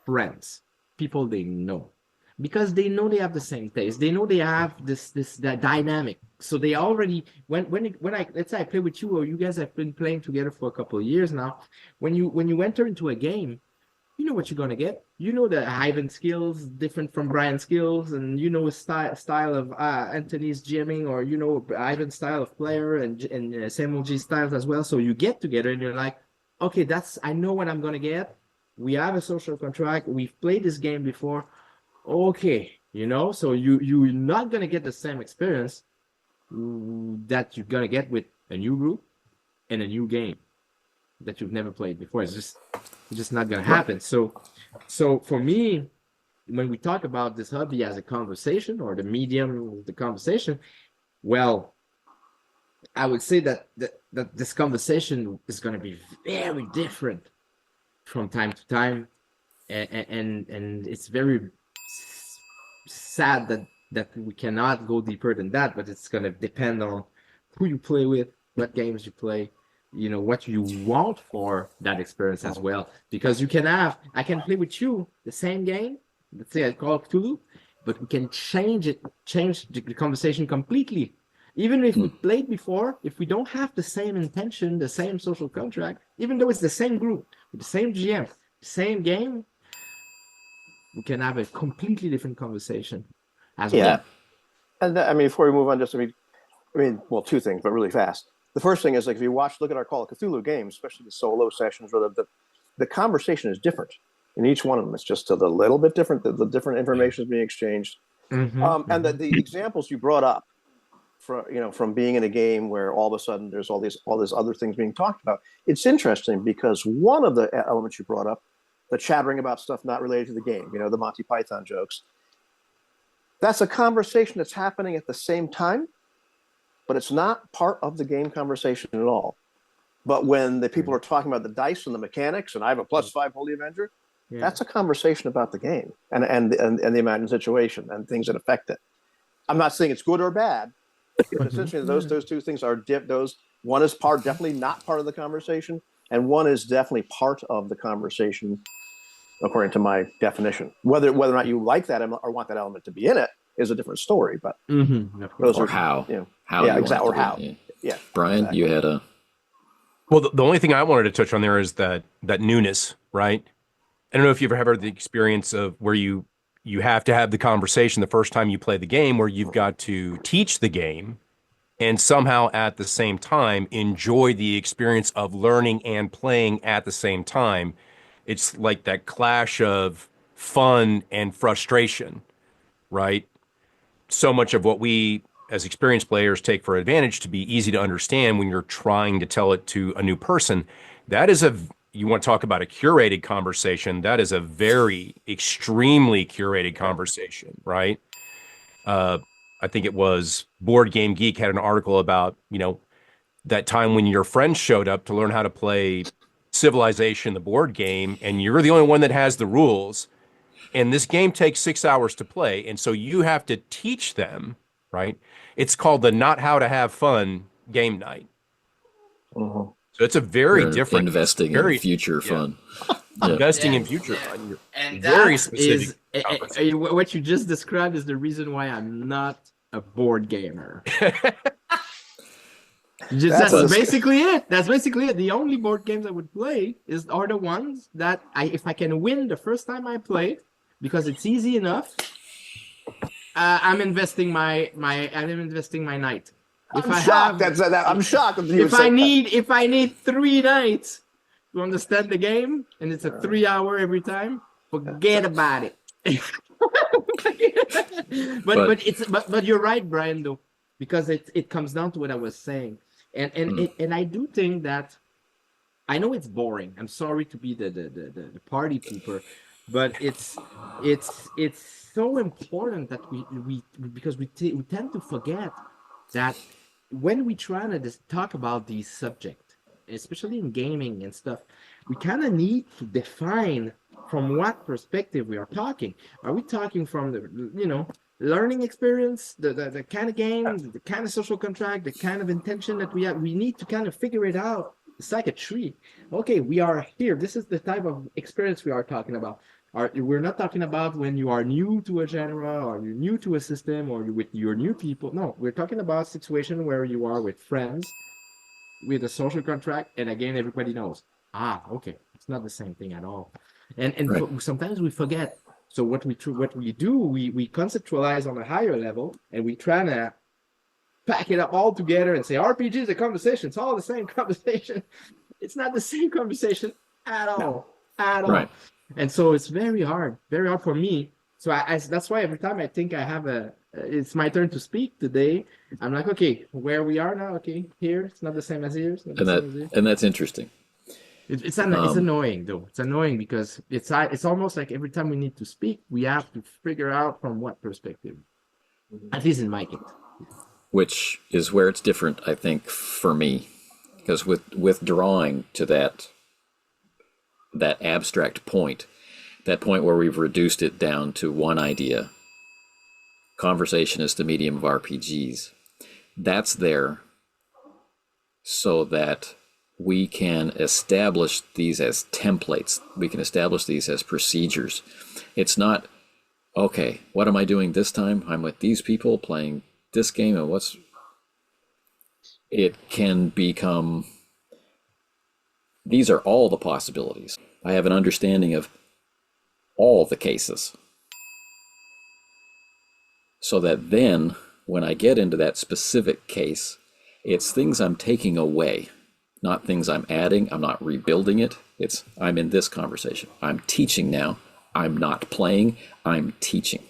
friends, people they know, because they know they have the same taste. They know they have that dynamic. So they already when I let's say I play with you, or you guys have been playing together for a couple of years now. When you enter into a game, you know what you're gonna get. You know the Ivan skills different from Brian's skills, and you know his style of Anthony's GMing, or you know Ivan's style of player, and Samuel G's styles as well. So you get together and you're like, okay, I know what I'm gonna get. We have a social contract. We've played this game before. Okay, you know, so you're not gonna get the same experience that you're gonna get with a new group and a new game that you've never played before. It's just not gonna happen. So for me, when we talk about this hobby as a conversation, or the medium of the conversation, well, I would say that this conversation is gonna be very different from time to time, and it's very sad that we cannot go deeper than that, but it's going to depend on who you play with, what games you play, you know, what you want for that experience as well. Because I can play with you the same game, let's say I call Cthulhu, but we can change the conversation completely. Even if we played before, if we don't have the same intention, the same social contract, even though it's the same group, with the same GM, same game, we can have a completely different conversation as well. And I mean, before we move on, well, two things, but really fast. The first thing is, like, if you look at our Call of Cthulhu games, especially the solo sessions, where the conversation is different in each one of them. It's just a little bit different. The different information is being exchanged. And the examples you brought up, from being in a game where all of a sudden there's all these other things being talked about. It's interesting because one of the elements you brought up, the chattering about stuff not related to the game, the Monty Python jokes, that's a conversation that's happening at the same time, but it's not part of the game conversation at all. But when the people are talking about the dice and the mechanics, and I have a +5 Holy Avenger, that's a conversation about the game and the imagined situation and things that affect it. I'm not saying it's good or bad, but essentially those two things are one is definitely not part of the conversation, and one is definitely part of the conversation according to my definition. Whether or not you like that or want that element to be in it is a different story, but those or are how. How exactly, or how. Yeah. Brian, exactly. you had a... Well, the only thing I wanted to touch on there is that newness, right? I don't know if you've ever had the experience of where you have to have the conversation the first time you play the game, where you've got to teach the game and somehow at the same time enjoy the experience of learning and playing at the same time. It's like that clash of fun and frustration, right? So much of what we as experienced players take for advantage to be easy to understand when you're trying to tell it to a new person. That is you want to talk about a curated conversation. That is a very extremely curated conversation, right? I think it was Board Game Geek had an article about, that time when your friends showed up to learn how to play Civilization, the board game, and you're the only one that has the rules. And this game takes 6 hours to play. And so you have to teach them, right? It's called the Not How to Have Fun game night. Uh-huh. So it's a very different investing in future fun. Investing in future fun. And very that specific. what you just described is the reason why I'm not a board gamer. That's basically it. That's basically it. The only board games I would play are the ones that if I can win the first time I play, because it's easy enough, I'm investing my night. I'm shocked If I need 3 nights to understand the game, and it's a 3-hour every time, forget about it. but you're right, Brian, though, because it comes down to what I was saying, and I do think that I know it's boring. I'm sorry to be the party pooper, but it's so important that we because we tend to forget that when we try to talk about these subjects, especially in gaming and stuff, we kind of need to define from what perspective we are talking. Are we talking from the, learning experience, the kind of game, the kind of social contract, the kind of intention that we have? We need to kind of figure it out. It's like a tree. Okay, we are here. This is the type of experience we are talking about. We're not talking about when you are new to a genre or you're new to a system or with your new people. No, we're talking about a situation where you are with friends, with a social contract, and again, everybody knows. Okay, it's not the same thing at all. And Right. sometimes we forget. So what we do, we conceptualize on a higher level, and we try to pack it up all together and say RPG is a conversation. It's all the same conversation. It's not the same conversation at all, at all. Right. And so it's very hard for me. So that's why every time I think I have it's my turn to speak today, I'm like, okay, where we are now, okay, here, it's not the same as here. It's not the same as here. And that's interesting. It's annoying though. It's annoying because it's almost like every time we need to speak, we have to figure out from what perspective. At least in my case. Which is where it's different, I think, for me, because with drawing to that abstract point, that point where we've reduced it down to one idea, conversation is the medium of RPGs. That's there so that we can establish these as templates. We can establish these as procedures. It's not, okay, what am I doing this time? I'm with these people playing this game, and it can become, these are all the possibilities. I have an understanding of all the cases. So that then, when I get into that specific case, it's things I'm taking away, not things I'm adding. I'm not rebuilding it. I'm in this conversation. I'm teaching now. I'm not playing. I'm teaching.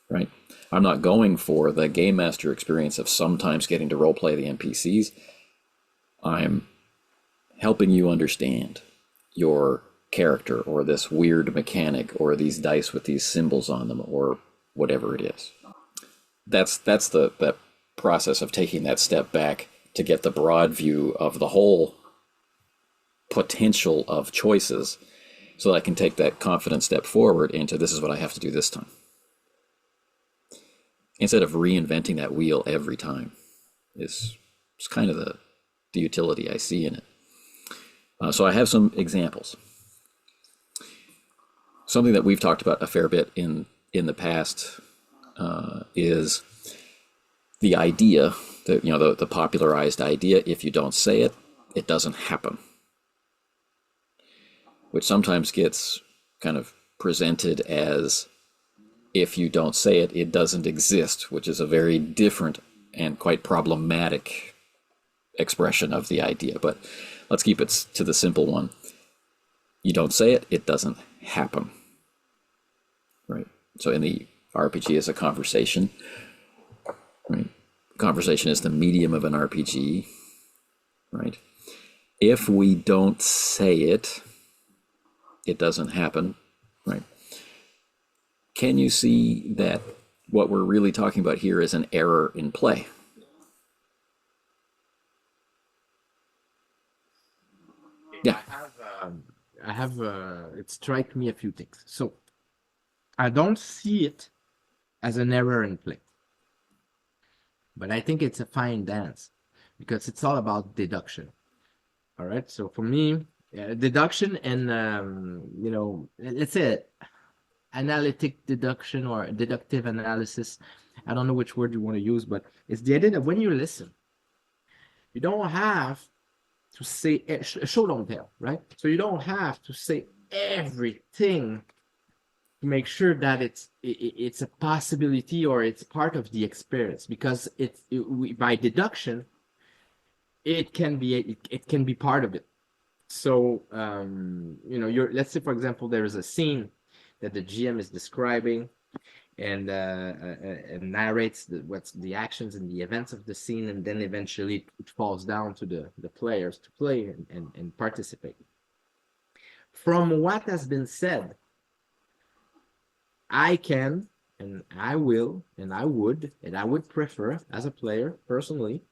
Right? I'm not going for the game master experience of sometimes getting to role play the NPCs. I'm helping you understand your character or this weird mechanic or these dice with these symbols on them or whatever it is. That's the process of taking that step back to get the broad view of the whole potential of choices so that I can take that confident step forward into this is what I have to do this time. Instead of reinventing that wheel every time is kind of the utility I see in it. So I have some examples. Something that we've talked about a fair bit in the past is the idea that, the popularized idea, if you don't say it, it doesn't happen. Which sometimes gets kind of presented as if you don't say it, it doesn't exist, which is a very different and quite problematic expression of the idea. But let's keep it to the simple one. You don't say it, it doesn't happen. Right? So in the RPG is a conversation. Right? Conversation is the medium of an RPG. Right? If we don't say it, it doesn't happen. Right? Can you see that what we're really talking about here is an error in play? Yeah. I have it strike me a few things. So I don't see it as an error in play, but I think it's a fine dance because it's all about deduction. All right. So for me, deduction and let's say analytic deduction or deductive analysis. I don't know which word you want to use, but it's the idea that when you listen, you don't have to say show don't tell, right? So you don't have to say everything to make sure that it's a possibility or it's part of the experience, because by deduction it can be part of it. So let's say for example there is a scene that the GM is describing and narrates what's the actions and the events of the scene, and then eventually it falls down to the players to play and participate. From what has been said, I can and I will and I would prefer as a player personally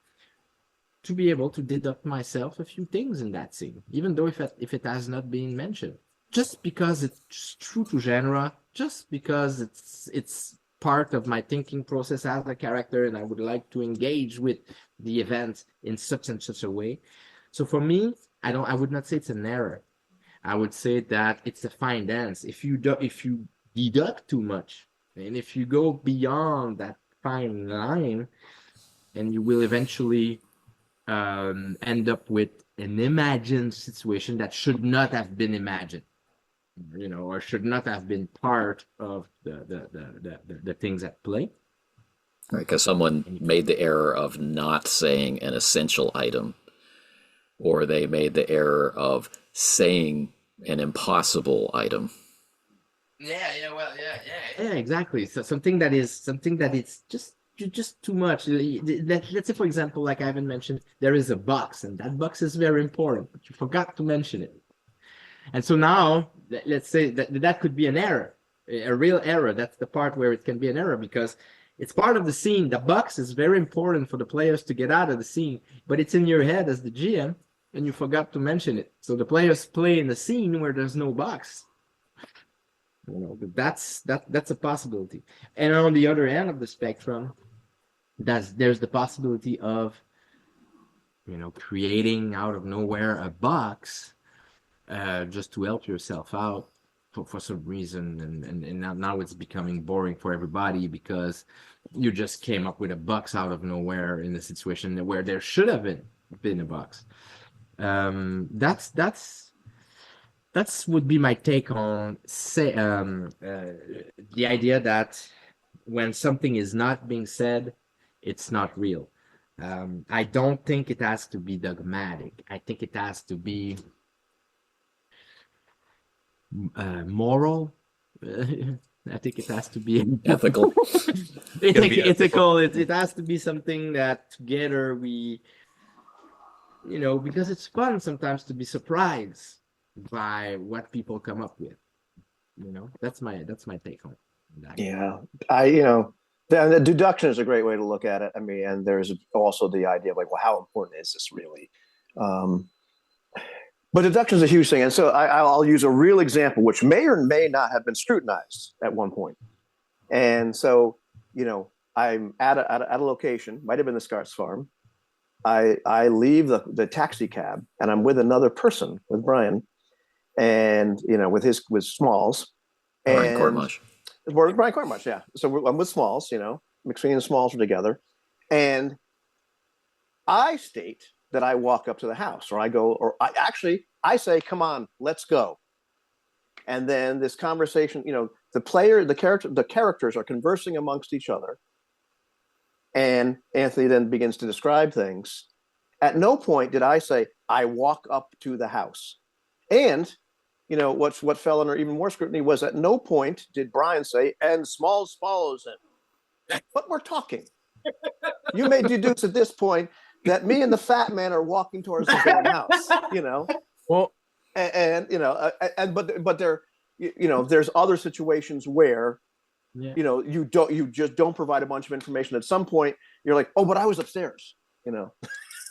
to be able to deduct myself a few things in that scene, even though if it has not been mentioned, just because it's true to genre, just because it's part of my thinking process as a character, and I would like to engage with the event in such and such a way. So for me, I would not say it's an error. I would say that it's a fine dance. If you deduct too much, and if you go beyond that fine line, and you will eventually end up with an imagined situation that should not have been imagined, or should not have been part of the things at play. Right, because someone made the error of not saying an essential item, or they made the error of saying an impossible item. Yeah, exactly. So something that it's just too much. Let's say, for example, like Ivan mentioned, there is a box, and that box is very important, but you forgot to mention it. And so now, let's say that could be an error, a real error. That's the part where it can be an error, because it's part of the scene. The box is very important for the players to get out of the scene, but it's in your head as the GM, and you forgot to mention it. So the players play in a scene where there's no box. That's a possibility. And on the other end of the spectrum, there's the possibility of creating out of nowhere a box just to help yourself out for some reason, and now it's becoming boring for everybody because you just came up with a box out of nowhere in a situation where there should have been a box. That's would be my take on the idea that when something is not being said, it's not real. I don't think it has to be dogmatic. I think it has to be moral. I think it has to be Ethical. ethical. It has to be something that together we, because it's fun sometimes to be surprised by what people come up with. That's my take on that. Yeah, the deduction is a great way to look at it. I mean, and there's also the idea of like, well, how important is this really? But deduction is a huge thing, and so I'll use a real example, which may or may not have been scrutinized at one point. And so, I'm at a location, might have been the Scarts farm. I leave the taxi cab, and I'm with another person, with Brian, and with Smalls, and Brian Courtmarsh. Brian Courtmarsh, yeah. So I'm with Smalls, McSweeney and Smalls are together, and I state that I walk up to the house, or I say, "Come on, let's go." And then this conversation, the characters are conversing amongst each other, and Anthony then begins to describe things. At no point did I say, "I walk up to the house," and what fell under even more scrutiny was at no point did Brian say, "And Smalls follows him." But we're talking. You may deduce at this point that me and the fat man are walking towards the damn house. Well, but there, there's other situations where, you just don't provide a bunch of information. At some point, you're like, "Oh, but I was upstairs."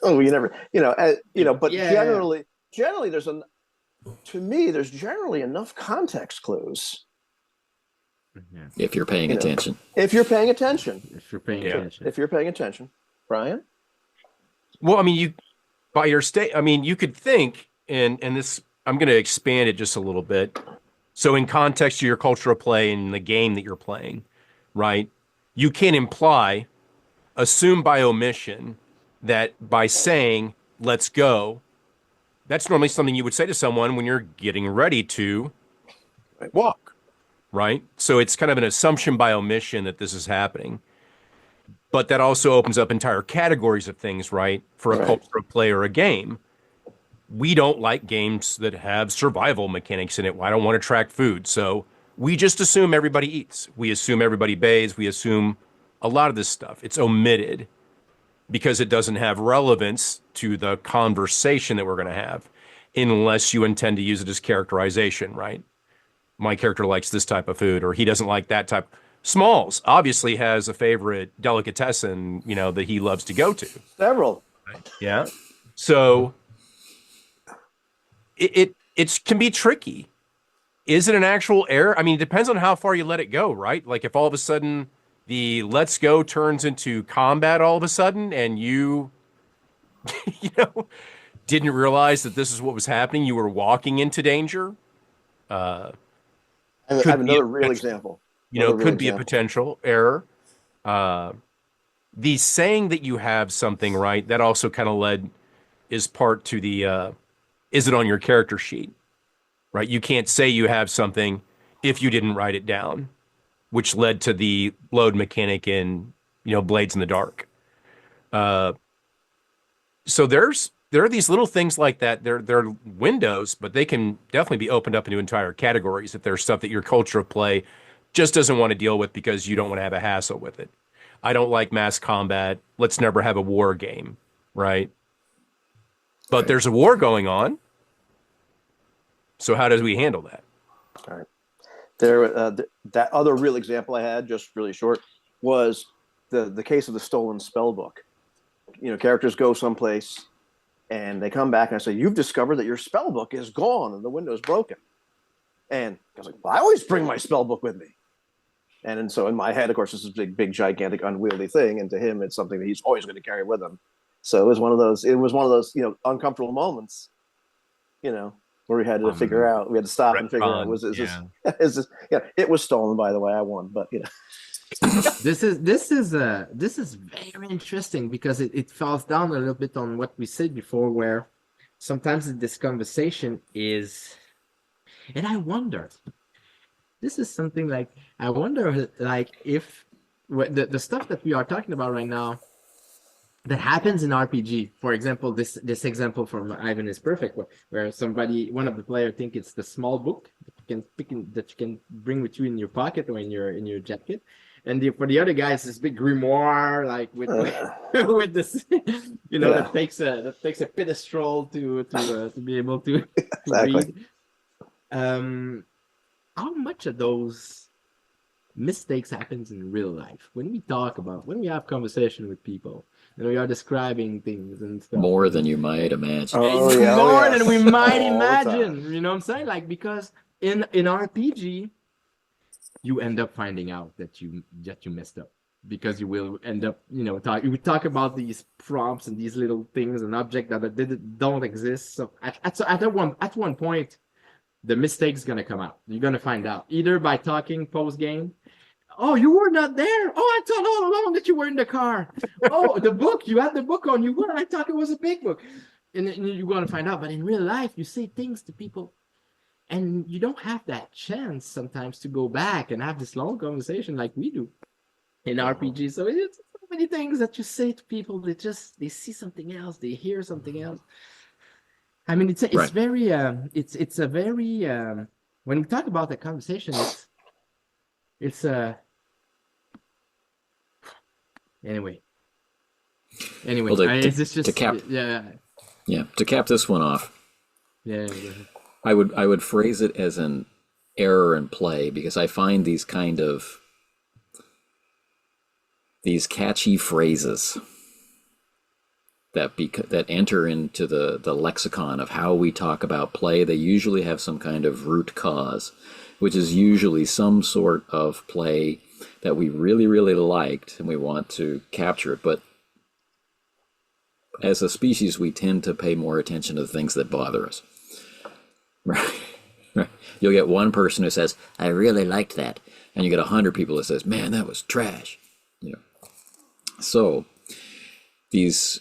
Oh, you never, But generally, there's generally enough context clues. If you're paying attention. If you're paying attention. If you're paying attention. Brian? well, I mean, you could think, and this, I'm going to expand it just a little bit. So in context to your culture of play and the game that you're playing, right? You can imply, assume by omission, that by saying, "Let's go," that's normally something you would say to someone when you're getting ready to walk, right? So it's kind of an assumption by omission that this is happening. But that also opens up entire categories of things, right? For a culture of play or a game. We don't like games that have survival mechanics in it. I don't want to track food. So we just assume everybody eats. We assume everybody bathes. We assume a lot of this stuff. It's omitted because it doesn't have relevance to the conversation that we're going to have unless you intend to use it as characterization, right? My character likes this type of food, or he doesn't like that type. Smalls obviously has a favorite delicatessen, that he loves to go to. Several. Yeah. So it can be tricky. Is it an actual error? I mean, it depends on how far you let it go, right? Like if all of a sudden the let's go turns into combat all of a sudden and you, you know, didn't realize that this is what was happening, you were walking into danger, uh, I have could be a another real potential, example. could be a potential error. Uh, the saying that you have something right, that also kind of led is part to the, is it on your character sheet, right? You can't say you have something if you didn't write it down, which led to the load mechanic in, Blades in the Dark. Uh, so there are these little things like that. They're windows, but they can definitely be opened up into entire categories if there's stuff that your culture of play just doesn't want to deal with because you don't want to have a hassle with it. I don't like mass combat. Let's never have a war game, right? But Right. there's a war going on. So how does we handle that? All right. That other real example I had, just really short, was the case of the stolen spell book. Characters go someplace and they come back and I say, "You've discovered that your spell book is gone and the window's broken." And I was like, "Well, I always bring my spell book with me." And so in my head, of course, this is a big, gigantic, unwieldy thing, and to him, it's something that he's always going to carry with him. So it was one of those. It was one of those, uncomfortable moments, where we had to figure out. We had to stop and figure out: is this? Yeah, it was stolen, by the way. I won, but This is very interesting because it falls down a little bit on what we said before, where sometimes this conversation is, and I wonder, this is something like, I wonder like if the stuff that we are talking about right now that happens in RPG, for example, this example from Ivan is perfect, where one of the players think it's the small book that you can bring with you in your pocket or in your jacket. And for the other guys, this big grimoire, like with with this, that takes a pedestal to be able to exactly. read. How much of those mistakes happens in real life when we have conversation with people and we are describing things and stuff? More than you might imagine. More than we might All the imagine. time. You know what I'm saying? Like, because in RPG, you end up finding out that you messed up, because you will end up, we talk about these prompts and these little things and objects that don't exist. So at one point, the mistake's gonna come out. You're gonna find out either by talking post game. "Oh, you were not there. Oh, I thought all along that you were in the car. Oh, the book, you had the book on you. I thought it was a big book." And then you're gonna find out. But in real life, you say things to people, and you don't have that chance sometimes to go back and have this long conversation like we do in RPG. So it's so many things that you say to people. They see something else. They hear something else. I mean, it's Right. very it's a very when we talk about the conversation, it's anyway. Well, To cap this one off, yeah. I would phrase it as an error in play, because I find these catchy phrases that enter into the lexicon of how we talk about play. They usually have some kind of root cause, which is usually some sort of play that we really, really liked and we want to capture it. But as a species, we tend to pay more attention to the things that bother us. Right? You'll get one person who says, "I really liked that," and you get 100 people that says, "Man, that was trash." So these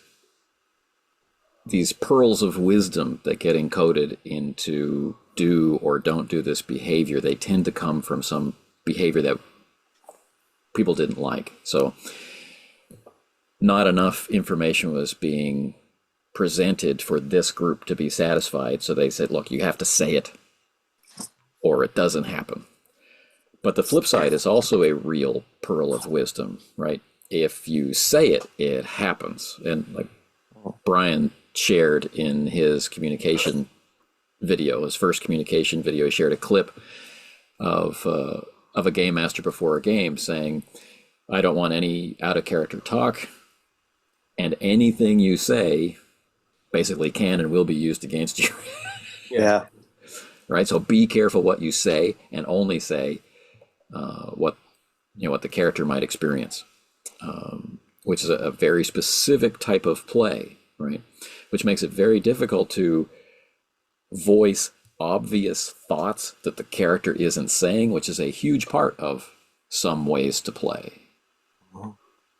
pearls of wisdom that get encoded into do or don't do this behavior, they tend to come from some behavior that people didn't like. So not enough information was being presented for this group to be satisfied. So they said, "Look, you have to say it or it doesn't happen." But the flip side is also a real pearl of wisdom, right? If you say it, it happens. And like Brian shared in his communication video, his first communication video, he shared a clip of a game master before a game saying, "I don't want any out of character talk. and anything you say basically can and will be used against you. Yeah. Right? So be careful what you say, and only say what the character might experience, which is a very specific type of play, right? Which makes it very difficult to voice obvious thoughts that the character isn't saying, which is a huge part of some ways to play,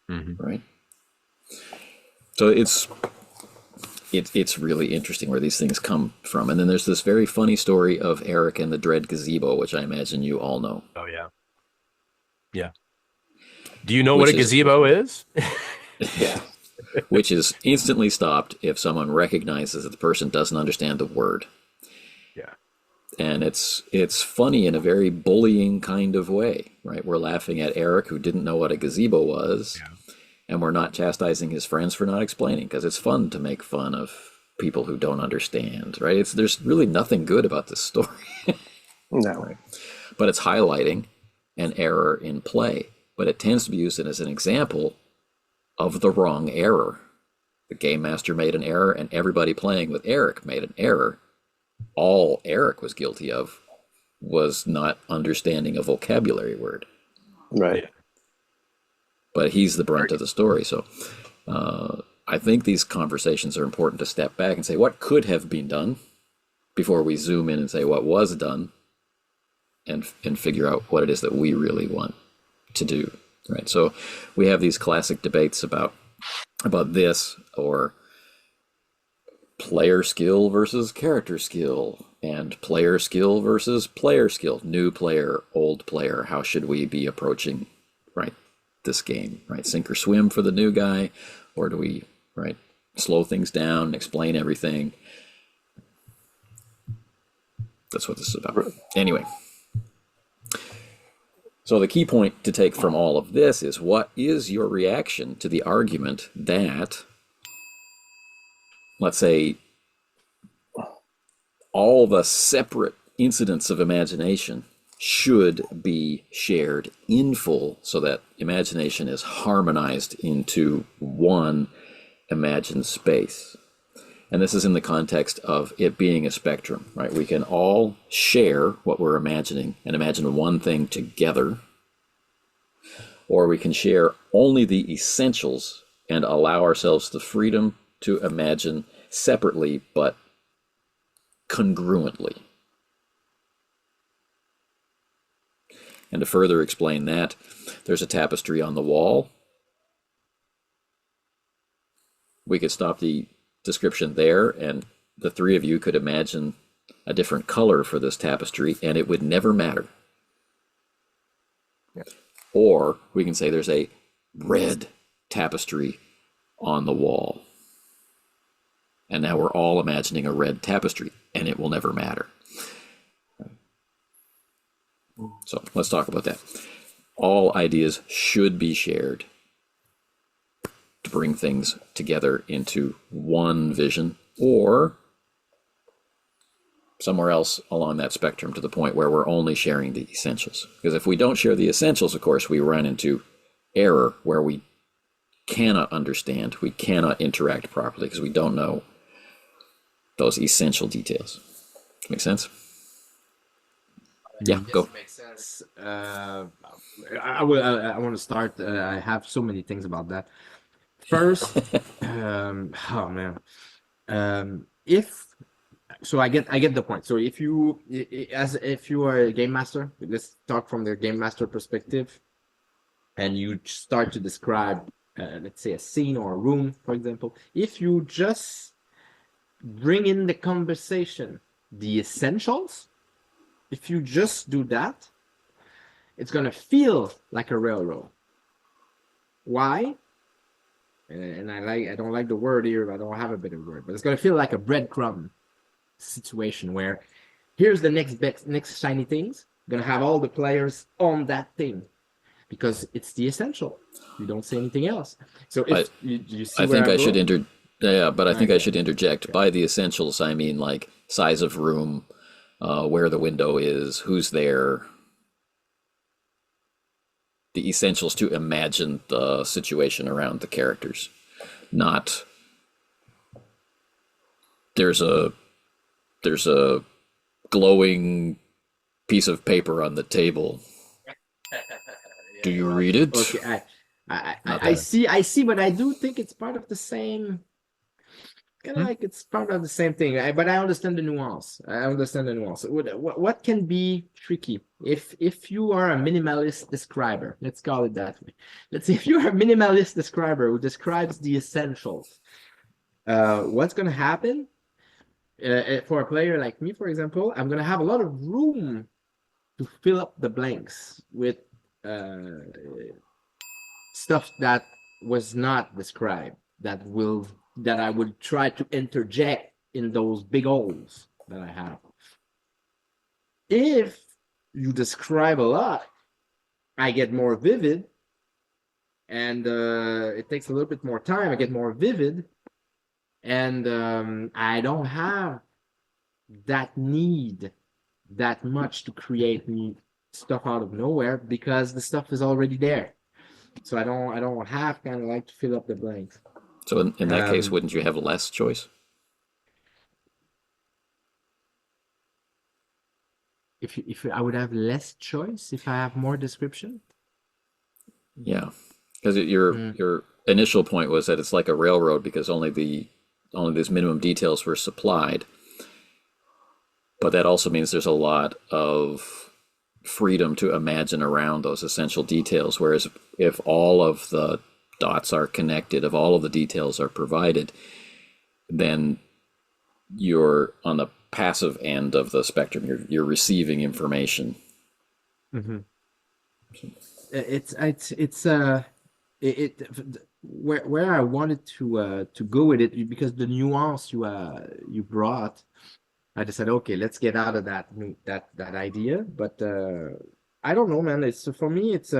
right? So it's really interesting where these things come from. And then there's this very funny story of Eric and the Dread Gazebo, which I imagine you all know. Oh, yeah. Yeah. Do you know what a gazebo is? Yeah. Which is instantly stopped if someone recognizes that the person doesn't understand the word. Yeah. And it's funny in a very bullying kind of way, right? We're laughing at Eric, who didn't know what a gazebo was. Yeah. And we're not chastising his friends for not explaining, because it's fun to make fun of people who don't understand, right? There's really nothing good about this story. No. Right? But it's highlighting an error in play. But it tends to be used as an example of the wrong error. The game master made an error, and everybody playing with Eric made an error. All Eric was guilty of was not understanding a vocabulary word. Right. But he's the brunt of the story. So I think these conversations are important to step back and say, what could have been done, before we zoom in and say what was done, and figure out what it is that we really want to do, right? So we have these classic debates about this, or player skill versus character skill, and player skill versus player skill, new player, old player. How should we be approaching, right, this game, right? Sink or swim for the new guy, or do we, right, slow things down and explain everything? That's what this is about. Anyway, so the key point to take from all of this is, what is your reaction to the argument that, let's say, all the separate incidents of imagination should be shared in full, so that imagination is harmonized into one imagined space? And this is in the context of it being a spectrum, right? We can all share what we're imagining and imagine one thing together, or we can share only the essentials and allow ourselves the freedom to imagine separately but congruently. And to further explain that, there's a tapestry on the wall. We could stop the description there, and the three of you could imagine a different color for this tapestry, and it would never matter. Yeah. Or we can say there's a red tapestry on the wall, and now we're all imagining a red tapestry, and it will never matter. So let's talk about that. All ideas should be shared to bring things together into one vision, or somewhere else along that spectrum to the point where we're only sharing the essentials. Because if we don't share the essentials, of course, we run into error where we cannot understand, we cannot interact properly because we don't know those essential details. Make sense? Yeah, go. Makes sense. I want to start. I have so many things about that. First, oh man, I get the point. So if you are a game master, let's talk from the game master perspective, and you start to describe, let's say, a scene or a room, for example. If you just bring in the conversation, the essentials, if you just do that, it's gonna feel like a railroad. Why? And I don't like the word here, I don't have a better word, but it's gonna feel like a breadcrumb situation where here's the next shiny things. You're gonna have all the players on that thing because it's the essential. You don't say anything else. So if you see, I think I should I should interject. By the essentials, I mean like size of room, where the window is, who's there. The essentials to imagine the situation around the characters. not there's a glowing piece of paper on the table. Do you read it? Okay, Not I that. see, but I do think it's part of the same. Kind of like it's part of the same thing, but I understand the nuance. What can be tricky if you are a minimalist describer? Let's call it that way. Let's say if you are a minimalist describer who describes the essentials, what's going to happen for a player like me, for example? I'm going to have a lot of room to fill up the blanks with stuff that was not described, that I would try to interject in those big holes that I have. If you describe a lot, I get more vivid, and it takes a little bit more time. I get more vivid, and I don't have that need that much to create new stuff out of nowhere because the stuff is already there. So I don't have kind of like to fill up the blanks. So in that case, wouldn't you have less choice? If I would have less choice if I have more description? Yeah, because your initial point was that it's like a railroad because only these minimum details were supplied. But that also means there's a lot of freedom to imagine around those essential details. Whereas if all of the dots are connected, if all of the details are provided, then you're on the passive end of the spectrum. You're receiving information. Mm-hmm. Where I wanted to go with it, because the nuance you brought, I just said, okay, let's get out of that idea. But I don't know, man. It's for me. It's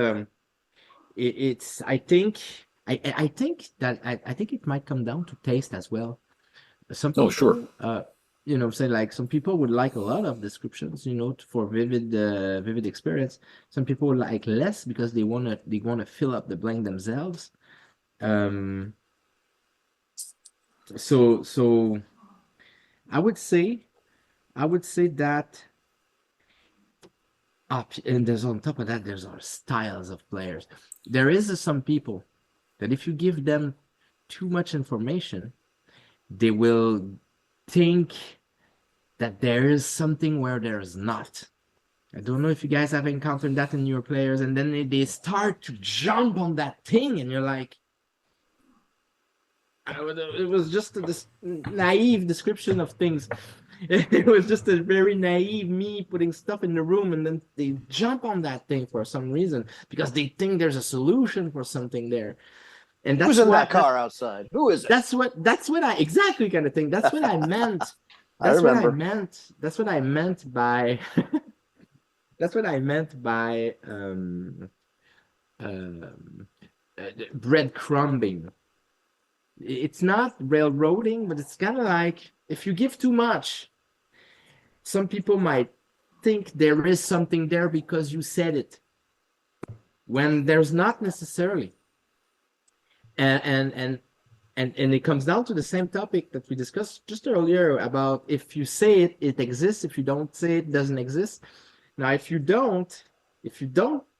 I think it might come down to taste as well. Some people, sure. Say like some people would like a lot of descriptions, for vivid experience. Some people would like less because they wanna fill up the blank themselves. So I would say that. And there's on top of that, there's our styles of players. There is some people that if you give them too much information, they will think that there is something where there is not. I don't know if you guys have encountered that in your players, and then they start to jump on that thing, and you're like, it was just this naive description of things. It was just a very naive me putting stuff in the room, and then they jump on that thing for some reason because they think there's a solution for something there. And that's who's in that car outside? Who is it? That's what I exactly kind of thing. That's what I meant. I remember. That's what I meant by. That's what I meant by breadcrumbing. It's not railroading, but it's kind of like if you give too much, some people might think there is something there because you said it, when there's not necessarily. And it comes down to the same topic that we discussed just earlier about if you say it, it exists. If you don't say it, it doesn't exist. Now, if you don't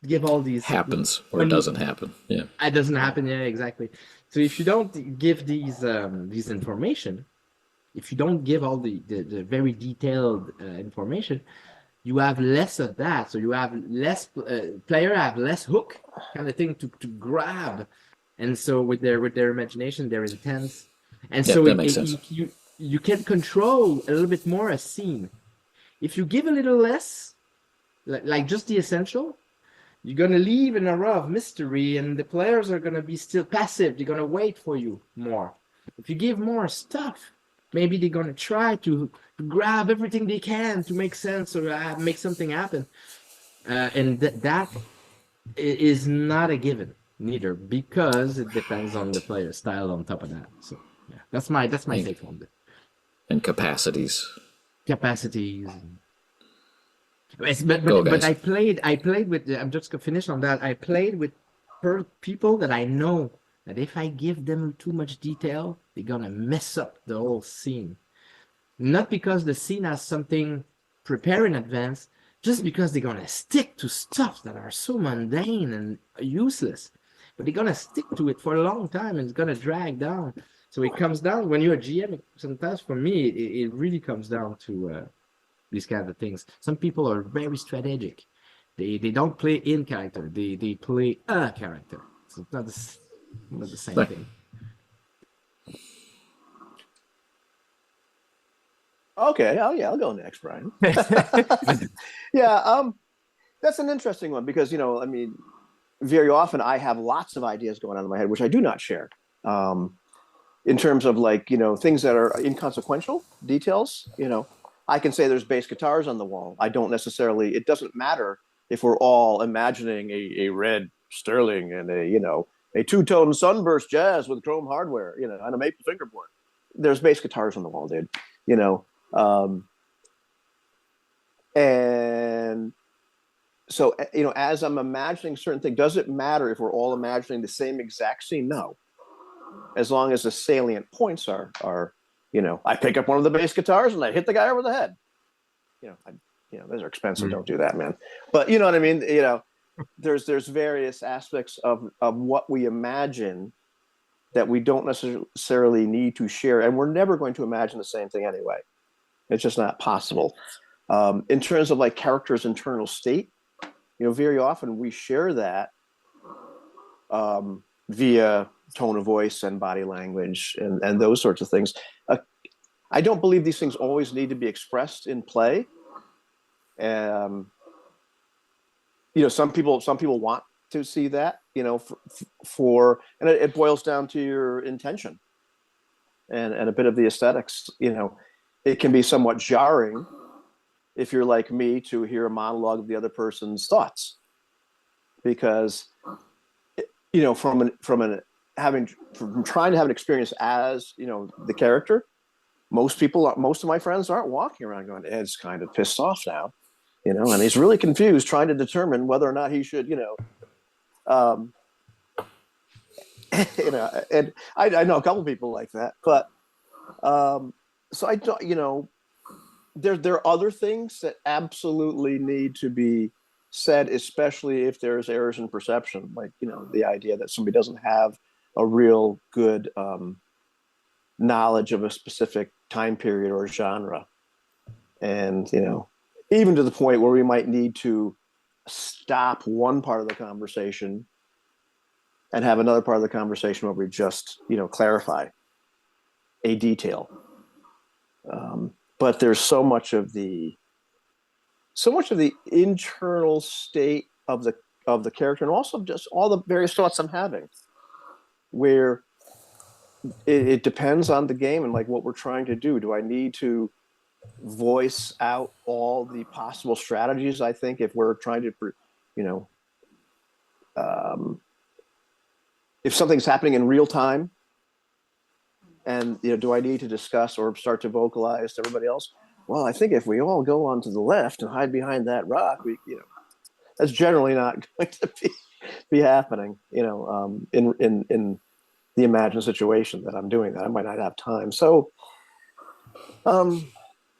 give all these happens or it doesn't happen. Yeah, it doesn't happen. Yeah, exactly. So if you don't give these information, if you don't give all the very detailed information, you have less of that. So you have less player have less hook kind of thing to grab, and so with their imagination, their intents, and so that makes sense. You can control a little bit more a scene. If you give a little less, like just the essential, you're going to leave an aura of mystery, and the players are going to be still passive. They're going to wait for you more. If you give more stuff, maybe they're going to try to grab everything they can to make sense or make something happen. And that is not a given, neither, because it depends on the player style on top of that. So, yeah, that's my take on it. And capacities. But I played with. I'm just gonna finish on that. I played with people that I know that if I give them too much detail, they're gonna mess up the whole scene. Not because the scene has something prepared in advance, just because they're gonna stick to stuff that are so mundane and useless. But they're gonna stick to it for a long time, and it's gonna drag down. So it comes down when you're a GM. Sometimes for me, it really comes down to these kind of things. Some people are very strategic. They don't play in character. They play a character. So it's not the same thing. Okay. Oh yeah, I'll go next, Brian. Yeah. That's an interesting one because, you know, I mean, very often I have lots of ideas going on in my head, which I do not share. In terms of, like, you know, things that are inconsequential details, you know, I can say there's bass guitars on the wall. I don't necessarily, it doesn't matter if we're all imagining a red Sterling and a, you know, a two-tone Sunburst jazz with chrome hardware, you know, and a maple fingerboard. There's bass guitars on the wall, dude, you know. And so, you know, as I'm imagining certain things, does it matter if we're all imagining the same exact scene? No. As long as the salient points are, you know, I pick up one of the bass guitars and I hit the guy over the head. You know, those are expensive. Don't do that, man. But you know what I mean? You know, there's various aspects of what we imagine that we don't necessarily need to share. And we're never going to imagine the same thing anyway. It's just not possible. In terms of like character's internal state, you know, very often we share that via tone of voice and body language and those sorts of things. I don't believe these things always need to be expressed in play. You know, some people want to see that, you know, and it boils down to your intention and a bit of the aesthetics. You know, it can be somewhat jarring if you're like me to hear a monologue of the other person's thoughts, because, you know, from trying to have an experience as, you know, the character, most of my friends aren't walking around going, Ed's kind of pissed off now, you know, and he's really confused trying to determine whether or not he should, you know, you know, and I know a couple people like that, but so I don't, you know, there are other things that absolutely need to be said, especially if there's errors in perception, like, you know, the idea that somebody doesn't have a real good knowledge of a specific time period or genre. And, you know, even to the point where we might need to stop one part of the conversation and have another part of the conversation where we just, you know, clarify a detail. But there's so much of the internal state of the character, and also just all the various thoughts I'm having, where it depends on the game and like what we're trying to do. Do I need to voice out all the possible strategies? I think if we're trying to, you know, if something's happening in real time, and, you know, do I need to discuss or start to vocalize to everybody else? Well, I think if we all go on to the left and hide behind that rock, we, you know, that's generally not going to be happening, you know, in the imagined situation that I'm doing that. I might not have time. So,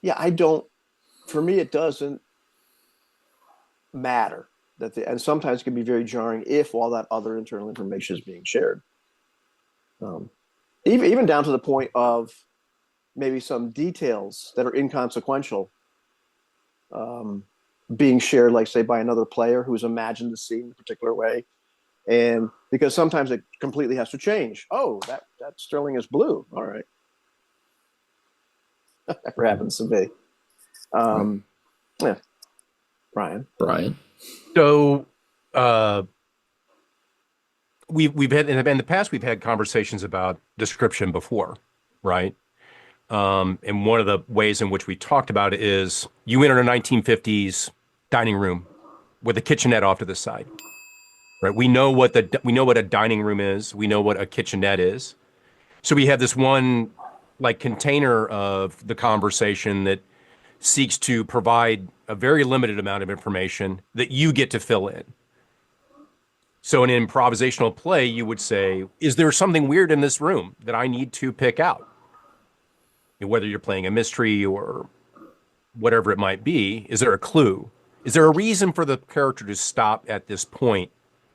yeah, for me, it doesn't matter and sometimes it can be very jarring if all that other internal information is being shared. Even down to the point of maybe some details that are inconsequential being shared, like, say, by another player who's imagined the scene in a particular way. And because sometimes it completely has to change. Oh, that Sterling is blue. All right. That happens to be. Yeah. Brian. So we've had, in the past, we've had conversations about description before, right? And one of the ways in which we talked about it is you enter a 1950s dining room with a kitchenette off to the side, right? We know what a dining room is. We know what a kitchenette is. So we have this one like container of the conversation that seeks to provide a very limited amount of information that you get to fill in. So in an improvisational play, you would say, is there something weird in this room that I need to pick out? Whether you're playing a mystery or whatever it might be, is there a clue? Is there a reason for the character to stop at this point,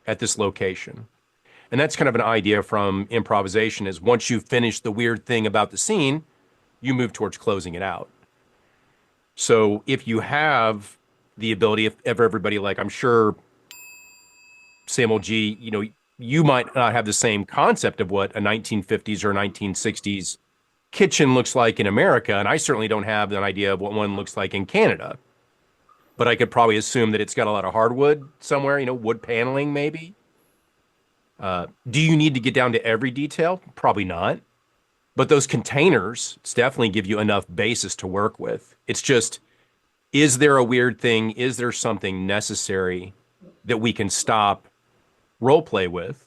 at this location? And that's kind of an idea from improvisation is once you've finished the weird thing about the scene, you move towards closing it out. So if you have the ability, if ever everybody, like I'm sure Samuel G, you might not have the same concept of what a 1950s or 1960s kitchen looks like in America. And I certainly don't have an idea of what one looks like in Canada. But I could probably assume that it's got a lot of hardwood somewhere, wood paneling maybe. Do you need to get down to every detail? Probably not. But those containers definitely give you enough basis to work with. It's just, is there a weird thing? Is there something necessary that we can stop, role play with,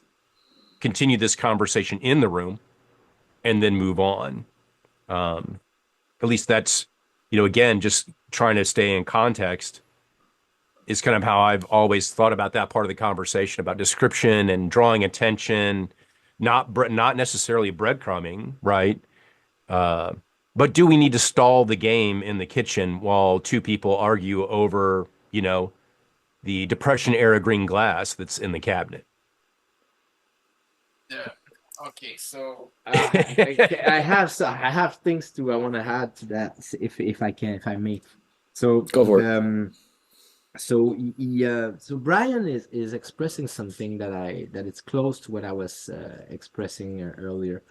continue this conversation in the room, and then move on? At least that's, again, just trying to stay in context is kind of how I've always thought about that part of the conversation about description and drawing attention, not necessarily breadcrumbing, right? But do we need to stall the game in the kitchen while two people argue over, the Depression era green glass that's in the cabinet? Yeah. Okay. So I have things I want to add to that if I may. So Go for it. So Brian is expressing something that it's close to what I was expressing earlier,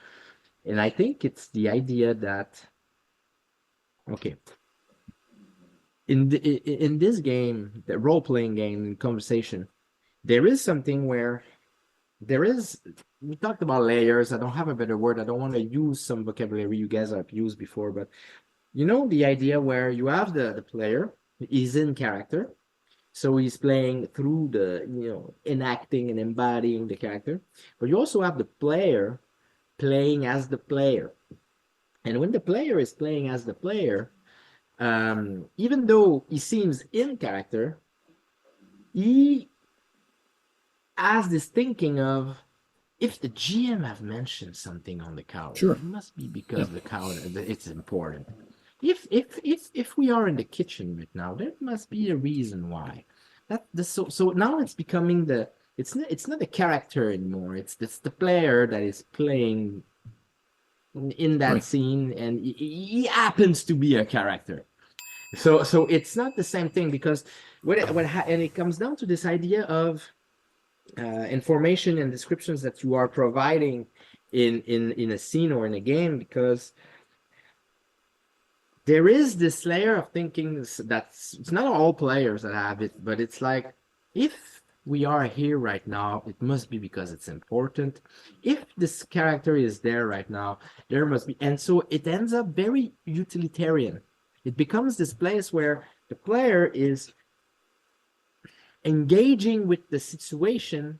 and I think it's the idea that in this game, the role-playing game and conversation, there is something where we talked about layers. I don't have a better word. I don't want to use some vocabulary you guys have used before, but the idea where you have the player is in character. So he's playing through enacting and embodying the character. But you also have the player playing as the player. And when the player is playing as the player, even though he seems in character, he has this thinking of, if the GM have mentioned something on the couch, Sure. it must be because the couch, it's important. If we are in the kitchen right now, there must be a reason why. So now it's becoming it's not a character anymore. It's the player that is playing in that Right. scene, and he happens to be a character. So it's not the same thing, because and it comes down to this idea of information and descriptions that you are providing in a scene or in a game, because there is this layer of thinking it's not all players that have it, but it's like, if we are here right now, it must be because it's important. If this character is there right now, there must be. And so it ends up very utilitarian. It becomes this place where the player is engaging with the situation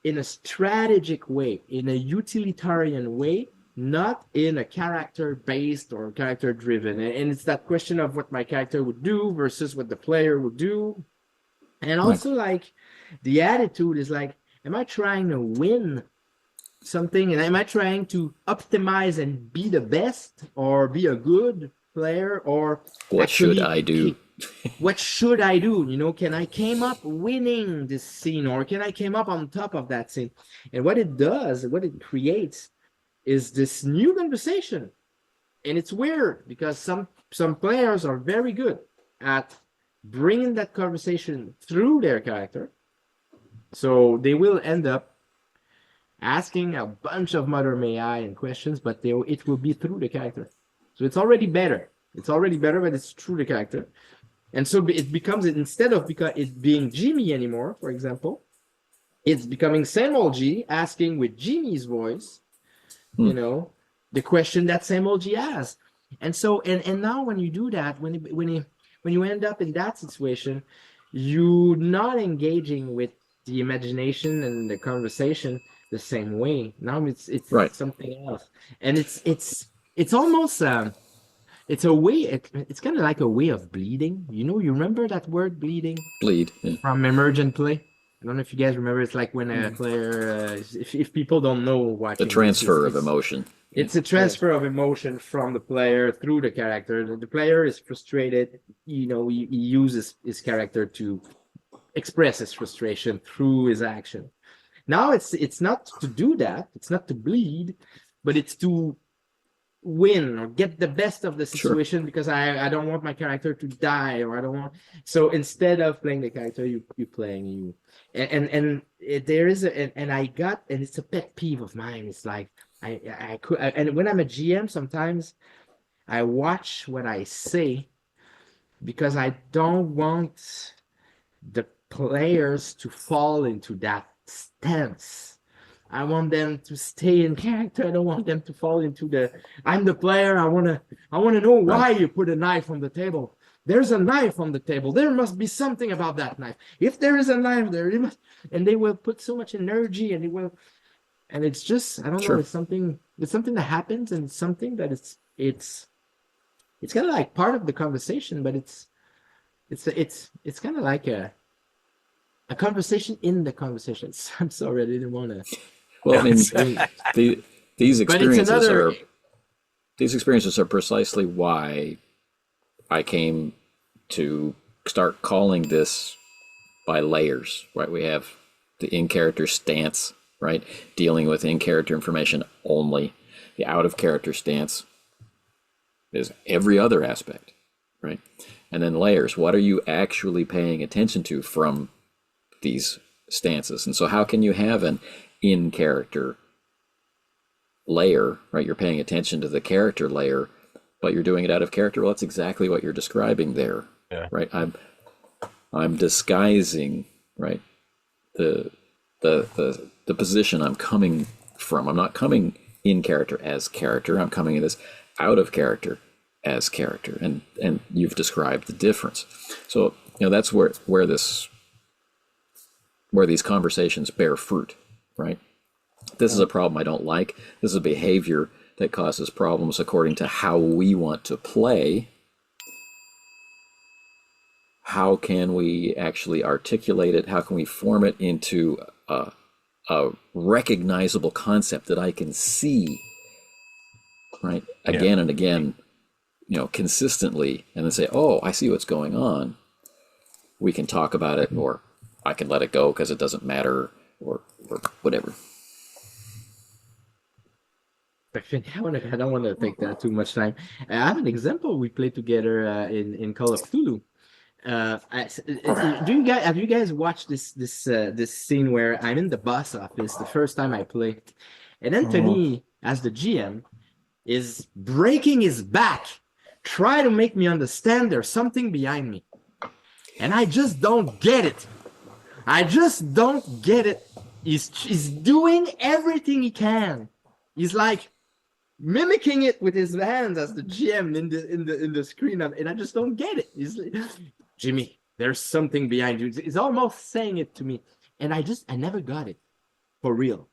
in a strategic way, in a utilitarian way, not in a character-based or character-driven. And it's that question of what my character would do versus what the player would do. And also, like, the attitude is like, am I trying to win something? And am I trying to optimize and be the best, or be a good player? Or What should I do? What should I do? Can I came up winning this scene, or can I came up on top of that scene? And what it does, what it creates, is this new conversation. And it's weird, because some players are very good at bringing that conversation through their character. So they will end up asking a bunch of modern AI and questions, but it will be through the character. So it's already better. But it's through the character. And so it becomes, instead of it being Jimmy anymore, for example, it's becoming Samuel G asking with Jimmy's voice, the question that Samuel G has. And so, and now when you do that, when you end up in that situation, you're not engaging with the imagination and the conversation the same way. Now it's Right. something else. And it's almost it's a way, it's kind of like a way of bleeding. You remember that word, bleeding, Bleed. Yeah. from Emergent Play? I don't know if you guys remember. It's like when a player, if people don't know watching The transfer of it's, emotion. it's a transfer of emotion from the player through the character. The player is frustrated. You know, he uses his character to express his frustration through his action. Now it's not to do that. It's not to bleed, but it's to win or get the best of the situation because I don't want my character to die, or I don't want. So instead of playing the character, you playing you, and there is and I got, and it's a pet peeve of mine. It's like I could, and when I'm a GM, sometimes I watch what I say because I don't want the players to fall into that stance. I want them to stay in character. I don't want them to fall into the I'm the player. I wanna know why you put a knife on the table. There's a knife on the table. There must be something about that knife. If there is a knife there, it must, and they will put so much energy, and it's just, I don't know, it's something that happens, and it's something that it's kind of like part of the conversation, but it's kind of like a conversation in the conversation. I'm sorry, I didn't want to. Well, I mean, these experiences are precisely why I came to start calling this by layers, right? We have the in-character stance, right? Dealing with in-character information only. The out-of-character stance is every other aspect, right? And then layers. What are you actually paying attention to from these stances? And so how can you have an in-character layer, right? You're paying attention to the character layer, but you're doing it out of character. Well, that's exactly what you're describing there, right? I'm disguising, right, the position I'm coming from. I'm not coming in character as character. I'm coming in this out of character as character, and you've described the difference. So that's where these conversations bear fruit, right? This is a problem I don't like. This is a behavior that causes problems according to how we want to play. How can we actually articulate it? How can we form it into a recognizable concept that I can see, right? Again and again, consistently, and then say, oh, I see what's going on. We can talk about it, or I can let it go because it doesn't matter, or whatever. I don't want to take that too much time. I have an example. We played together in Call of Cthulhu. Have you guys watched this scene where I'm in the boss office the first time I play, and Anthony, as the GM, is breaking his back, try to make me understand there's something behind me, and I just don't get it. He's doing everything he can. He's like mimicking it with his hands as the GM in the screen, and I just don't get it. He's like, Jimmy, there's something behind you. He's almost saying it to me, and I never got it for real.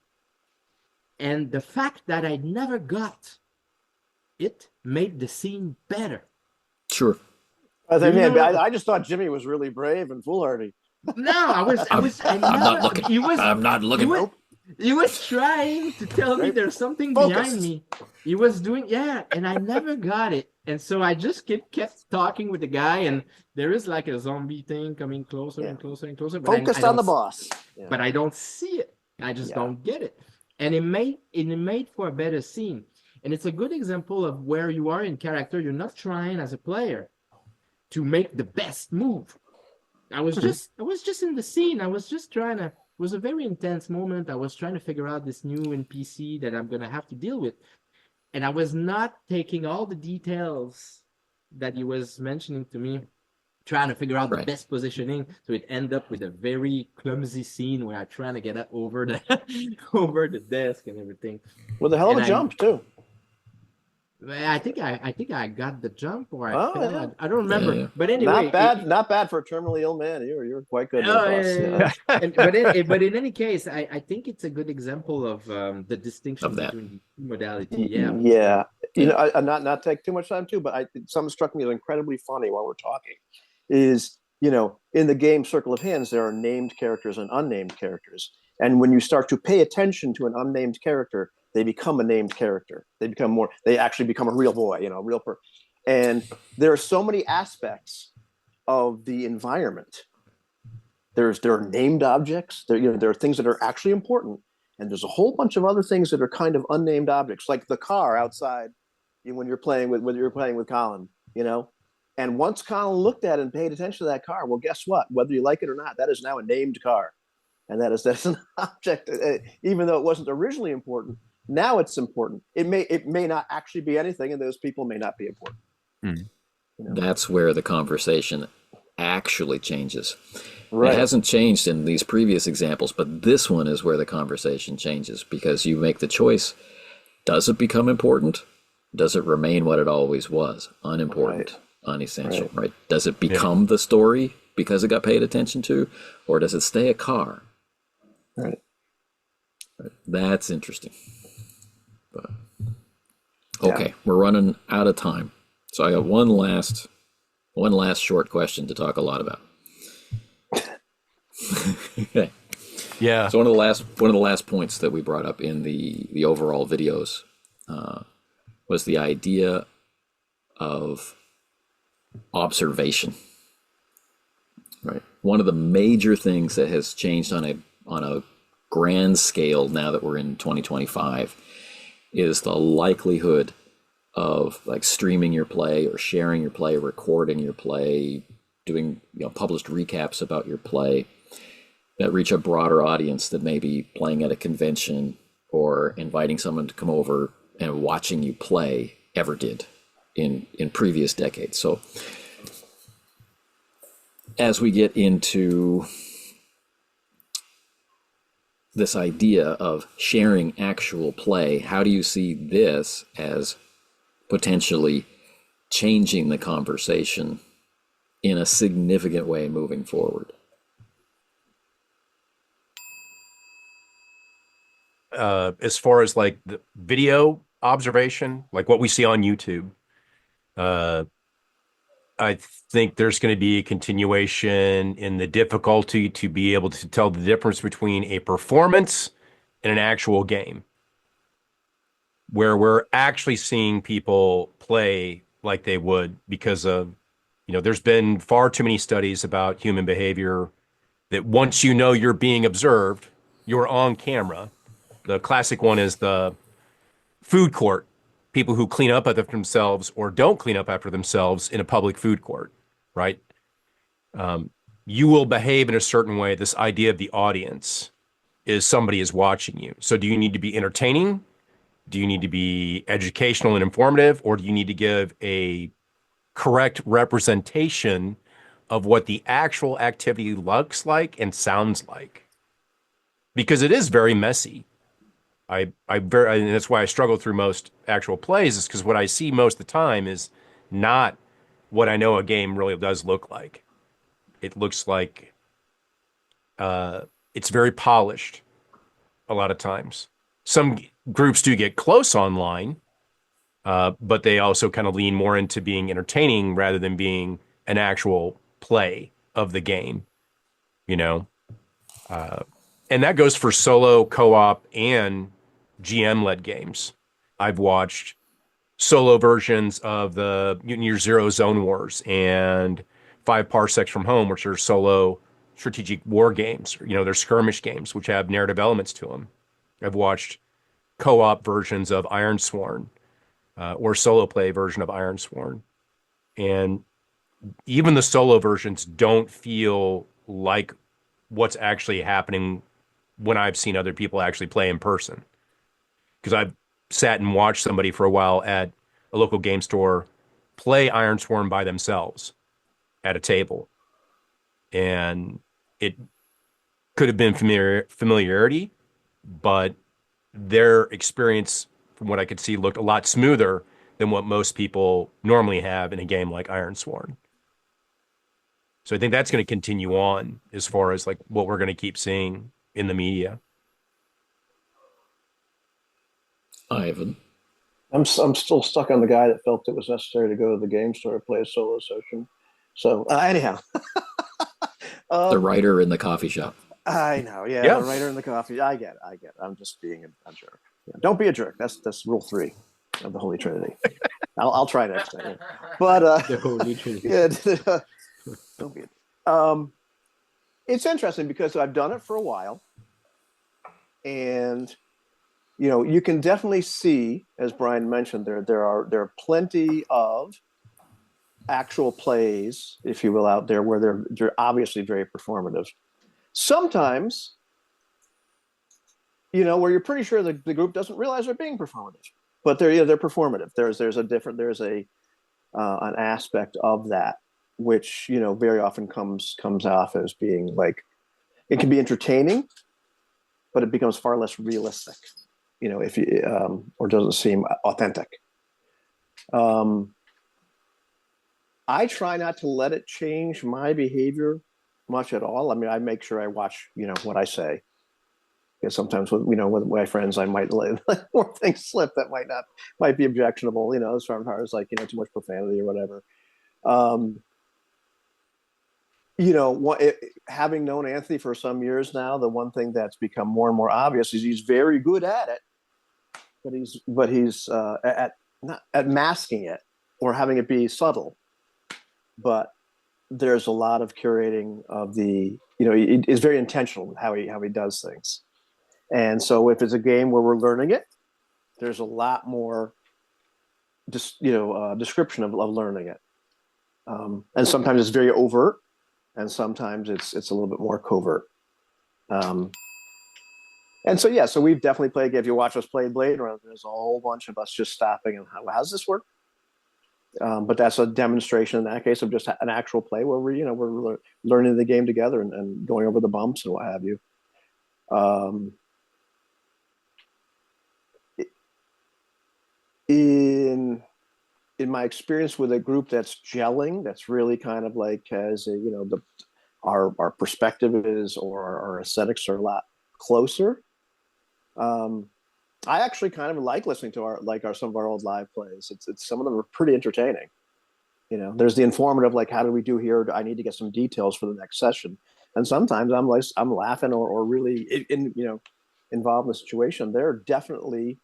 And the fact that I never got it made the scene better. Sure. I just thought Jimmy was really brave and foolhardy. No, I'm not looking. I'm not looking. He was trying to tell me there's something behind me. He was doing, and I never got it. And so I just kept talking with the guy, and there is like a zombie thing coming closer and closer and closer. But Focused on the boss. But I don't see it. I just don't get it. And it made for a better scene. And it's a good example of where you are in character. You're not trying as a player to make the best move. I was just in the scene. I was just trying to. It was a very intense moment. I was trying to figure out this new NPC that I'm gonna have to deal with, and I was not taking all the details that he was mentioning to me, trying to figure out the best positioning. So it ended up with a very clumsy scene where I'm trying to get up over the desk and everything. With a hell of a jump too. I think I got the jump, or I don't remember. Yeah. But anyway, not bad for a terminally ill man. You're quite good. But in any case, I think it's a good example of the distinction between modality. Yeah. Not take too much time too, but something struck me as incredibly funny while we're talking. Is in the game Circle of Hands, there are named characters and unnamed characters. And when you start to pay attention to an unnamed character, they become a named character. They actually become a real boy, a real person. And there are so many aspects of the environment. There are named objects. There are things that are actually important, and there's a whole bunch of other things that are kind of unnamed objects, like the car outside when you're playing with Colin. And once Colin looked at it and paid attention to that car, well, guess what? Whether you like it or not, that is now a named car, and that's an object. Even though it wasn't originally important, now it's important. It may not actually be anything, and those people may not be important. That's where the conversation actually changes. Right. It hasn't changed in these previous examples, but this one is where the conversation changes, because you make the choice. Does it become important? Does it remain what it always was? Unimportant, unessential, right? Does it become the story because it got paid attention to, or does it stay a car? Right. That's interesting. But, okay, we're running out of time. So I got one last short question to talk a lot about. Okay. Yeah. So one of the last points that we brought up in the overall videos was the idea of observation. Right. One of the major things that has changed on a grand scale now that we're in 2025 is the likelihood of like streaming your play or sharing your play, recording your play, doing published recaps about your play that reach a broader audience than maybe playing at a convention or inviting someone to come over and watching you play ever did in previous decades. So as we get into this idea of sharing actual play, how do you see this as potentially changing the conversation in a significant way moving forward? As far as like the video observation, like what we see on YouTube, I think there's going to be a continuation in the difficulty to be able to tell the difference between a performance and an actual game, where we're actually seeing people play like they would because of, there's been far too many studies about human behavior that once you're being observed, you're on camera. The classic one is the food court. People who clean up after themselves or don't clean up after themselves in a public food court, right? You will behave in a certain way. This idea of the audience is somebody is watching you. So do you need to be entertaining? Do you need to be educational and informative? Or do you need to give a correct representation of what the actual activity looks like and sounds like? Because it is very messy. And that's why I struggle through most actual plays, is because what I see most of the time is not what I know a game really does look like. It looks like it's very polished a lot of times. Some groups do get close online, but they also kind of lean more into being entertaining rather than being an actual play of the game, and that goes for solo, co-op, and GM-led games. I've watched solo versions of the Mutant Year Zero Zone Wars and 5 Parsecs from Home, which are solo strategic war games. They're skirmish games, which have narrative elements to them. I've watched co-op versions of Ironsworn or solo play version of Ironsworn. And even the solo versions don't feel like what's actually happening when I've seen other people actually play in person. Because I've sat and watched somebody for a while at a local game store play Ironsworn by themselves at a table. And it could have been familiarity, but their experience, from what I could see, looked a lot smoother than what most people normally have in a game like Ironsworn. So I think that's going to continue on as far as like what we're going to keep seeing in the media. Ivan. I'm still stuck on the guy that felt it was necessary to go to the game store to play a solo session. So anyhow, The writer in the coffee shop. I know, yeah, Yeah. the writer in the coffee. I get it. I'm just being a jerk. Yeah, don't be a jerk. That's rule 3 of the Holy Trinity. I'll try next time. Yeah. But The Holy Trinity. yeah, don't be. It's interesting because I've done it for a while, and you can definitely see, as Brian mentioned, there are plenty of actual plays, if you will, out there where they're obviously very performative. Sometimes, where you're pretty sure the group doesn't realize they're being performative, but they're performative. There's an aspect of that which very often comes off as being like, it can be entertaining, but it becomes far less realistic, if you or doesn't seem authentic. I try not to let it change my behavior much at all. I mean, I make sure I watch, what I say. Because sometimes with my friends, I might let more things slip that might be objectionable, as far as like, too much profanity or whatever. Having known Anthony for some years now, the one thing that's become more and more obvious is he's very good at it, but he's not at masking it or having it be subtle. But there's a lot of curating of he is very intentional with how he does things. And so if it's a game where we're learning it, there's a lot more description of learning it. And sometimes it's very overt, and sometimes it's a little bit more covert. And so we've definitely played. If you watch us play Blade Runner, there's a whole bunch of us just stopping and how's this work? But that's a demonstration in that case of just an actual play where we're learning the game together and going over the bumps and what have you. In my experience with a group that's gelling, that's really kind of like our perspective is, or our aesthetics are a lot closer. I actually kind of like listening to some of our old live plays. It's some of them are pretty entertaining. There's the informative, like, how do we do here? I need to get some details for the next session. And sometimes I'm laughing or really involved in the situation. There are definitely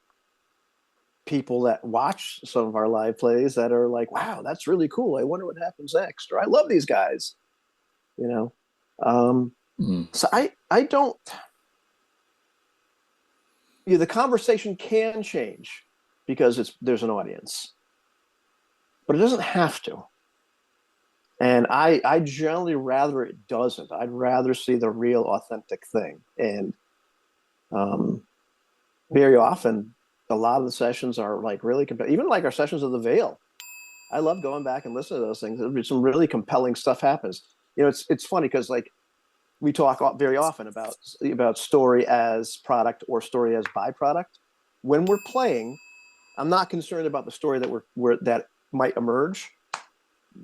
people that watch some of our live plays that are like, wow, that's really cool. I wonder what happens next. Or I love these guys, So I don't, the conversation can change because there's an audience, but it doesn't have to. And I generally rather it doesn't. I'd rather see the real authentic thing. And very often, a lot of the sessions are like really even like our sessions of the Veil. I love going back and listening to those things. Some really compelling stuff happens. It's funny because like we talk very often about story as product or story as byproduct. When we're playing, I'm not concerned about the story that might emerge.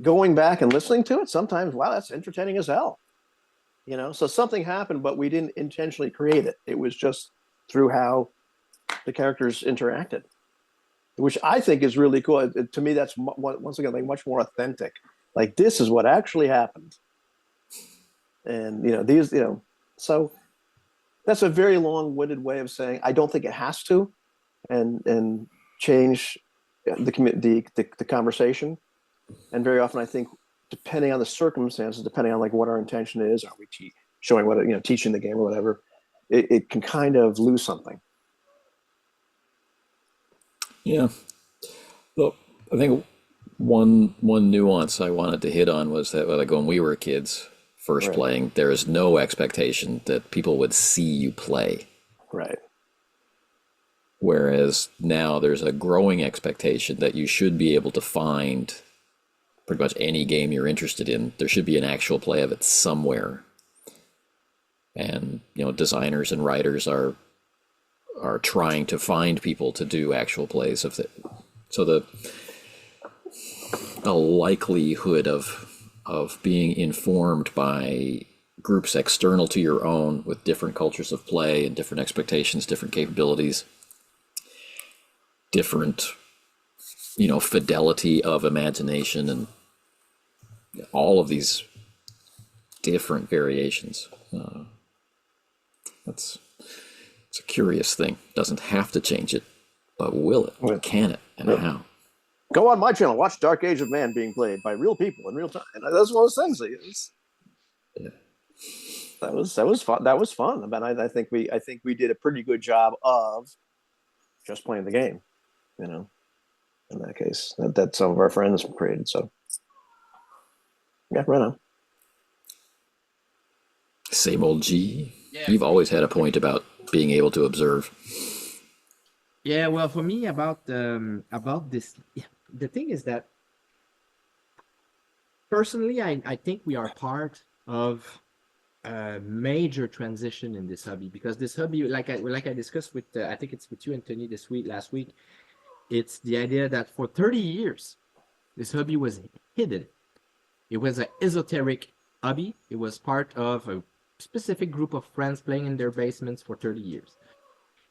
Going back and listening to it, sometimes, wow, that's entertaining as hell. So something happened, but we didn't intentionally create it. It was just through how the characters interacted, which I think is really cool. To me, that's once again like much more authentic. Like, this is what actually happened, and so that's a very long-winded way of saying I don't think it has to, and change the conversation. And very often, I think, depending on the circumstances, depending on like what our intention is, are we showing what teaching the game or whatever, it can kind of lose something. Yeah. Well, I think one nuance I wanted to hit on was that, like, when we were kids first Right. playing, there is no expectation that people would see you play. Right. Whereas now there's a growing expectation that you should be able to find pretty much any game you're interested in. There should be an actual play of it somewhere. And, designers and writers are trying to find people to do actual plays of it. So the likelihood of being informed by groups external to your own with different cultures of play and different expectations, different capabilities, different, fidelity of imagination, and all of these different variations. It's a curious thing. Doesn't have to change it, but will it? Yeah. Can it? And Yeah. how? Go on my channel, watch Dark Age of Man being played by real people in real time. And that's one of those things. Yeah. That was fun. That was fun. I mean, I think we did a pretty good job of just playing the game, you know. In that case, that some of our friends created. So, yeah, right on. Same old G. Yeah. You've always had a point about being able to observe. Yeah, well, for me about this, the thing is that personally, I think we are part of a major transition in this hobby, because this hobby, like I discussed with, I think it's with you, Anthony, last week, it's the idea that for 30 years, this hobby was hidden. It was an esoteric hobby. It was part of a specific group of friends playing in their basements for 30 years.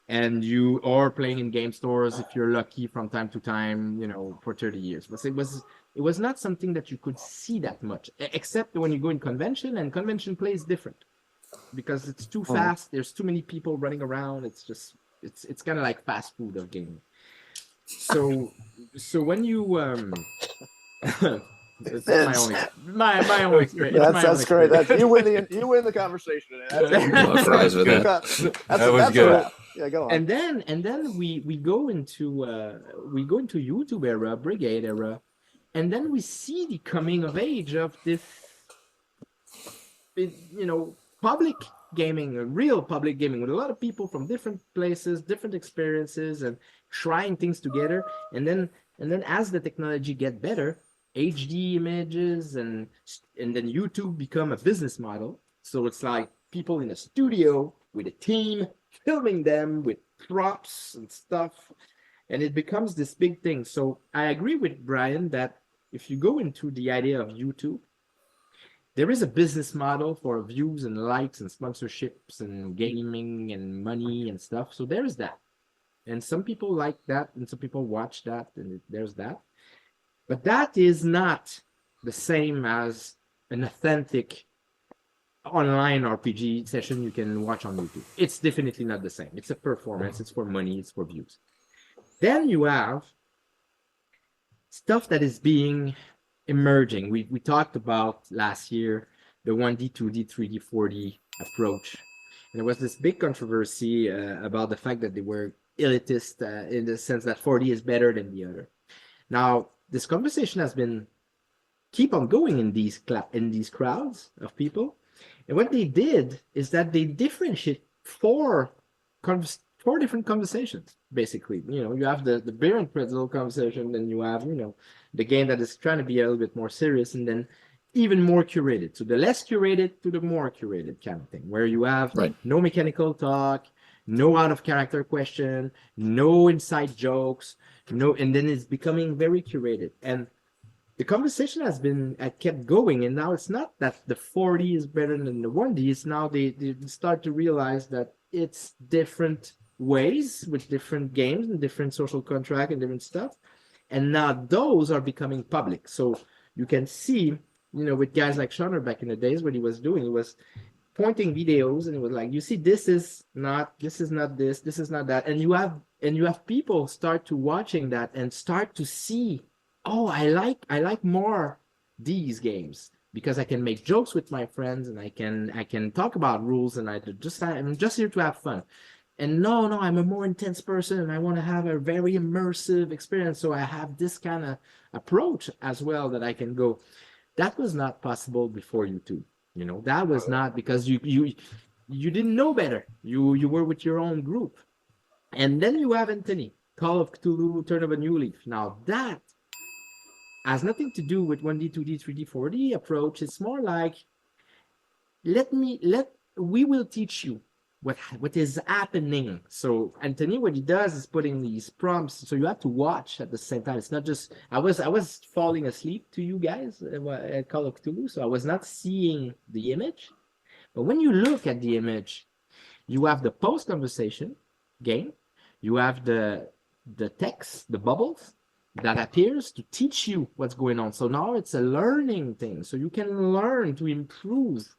And you are playing in game stores if you're lucky from time to time, you know, for 30 years. But it was not something that you could see that much, except when you go in convention, and convention play is different because it's too fast. There's too many people running around. It's just, it's kind of like fast food of gaming. So when you it's my own experience. That's great. You win the conversation. Well, fries with that. That was good. Yeah, go on. And then we go into YouTube era, Brigade era, and then we see the coming of age of this, you know, public gaming, real public gaming, with a lot of people from different places, different experiences, and trying things together. And then as the technology get better, HD images and then YouTube become a business model. So it's like people in a studio with a team filming them with props and stuff, and it becomes this big thing. So I agree with Brian that if you go into the idea of YouTube, there is a business model for views and likes and sponsorships and gaming and money and stuff. So there's that. And some people like that, and some people watch that, and there's that. But that is not the same as an authentic online RPG session you can watch on YouTube. It's definitely not the same. It's a performance. It's for money. It's for views. Then you have stuff that is being emerging. We talked about last year the 1D, 2D, 3D, 4D approach. And there was this big controversy about the fact that they were elitist in the sense that 4D is better than the other. Now, this conversation has been keep on going in these crowds of people. And what they did is that they differentiate four different conversations, basically. You know, you have the beer and pretzel conversation, then you have, you know, the game that is trying to be a little bit more serious, and then even more curated. So the less curated to the more curated kind of thing, where you have no mechanical talk, no out of character question, no inside jokes, and then it's becoming very curated. And the conversation kept going, and now it's not that the 4D is better than the 1D. It's now they start to realize that it's different ways with different games and different social contract and different stuff. And now those are becoming public. So you can see, you know, with guys like Shonner back in the days, what he was doing, he was pointing videos, and it was like, you see, this is not this, this is not that. And you have people start to watching that and start to see, oh, I like more these games because I can make jokes with my friends, and I can talk about rules, and I'm just here to have fun. And no, I'm a more intense person, and I want to have a very immersive experience. So I have this kind of approach as well that I can go. That was not possible before YouTube. You know, that was not because you didn't know better. You were with your own group. And then you have Anthony, Call of Cthulhu, Turn of a New Leaf. Now that has nothing to do with 1D, 2D, 3D, 4D approach. It's more like, we will teach you what is happening. So Anthony, what he does is putting these prompts, so you have to watch at the same time. It's not just I was falling asleep to you guys at Call of Cthulhu, so I was not seeing the image. But when you look at the image, you have the post conversation game, you have the text, the bubbles that appears to teach you what's going on. So now it's a learning thing. So you can learn to improve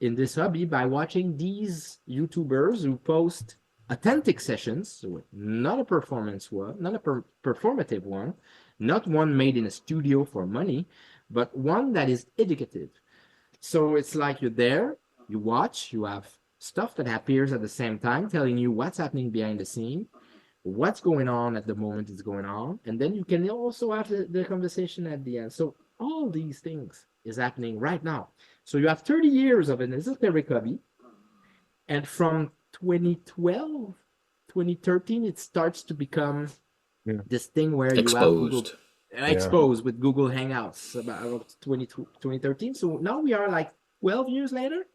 in this hobby by watching these YouTubers who post authentic sessions, so not a performance one, not a performative one, not one made in a studio for money, but one that is educative. So it's like you're there, you watch, you have stuff that appears at the same time telling you what's happening behind the scene, what's going on at the moment is going on, and then you can also have the conversation at the end. So all these things is happening right now. So you have 30 years of an esoteric hobby, and from 2012, 2013, it starts to become this thing where you have Google exposed with Google Hangouts about 2013. So now we are like 12 years later.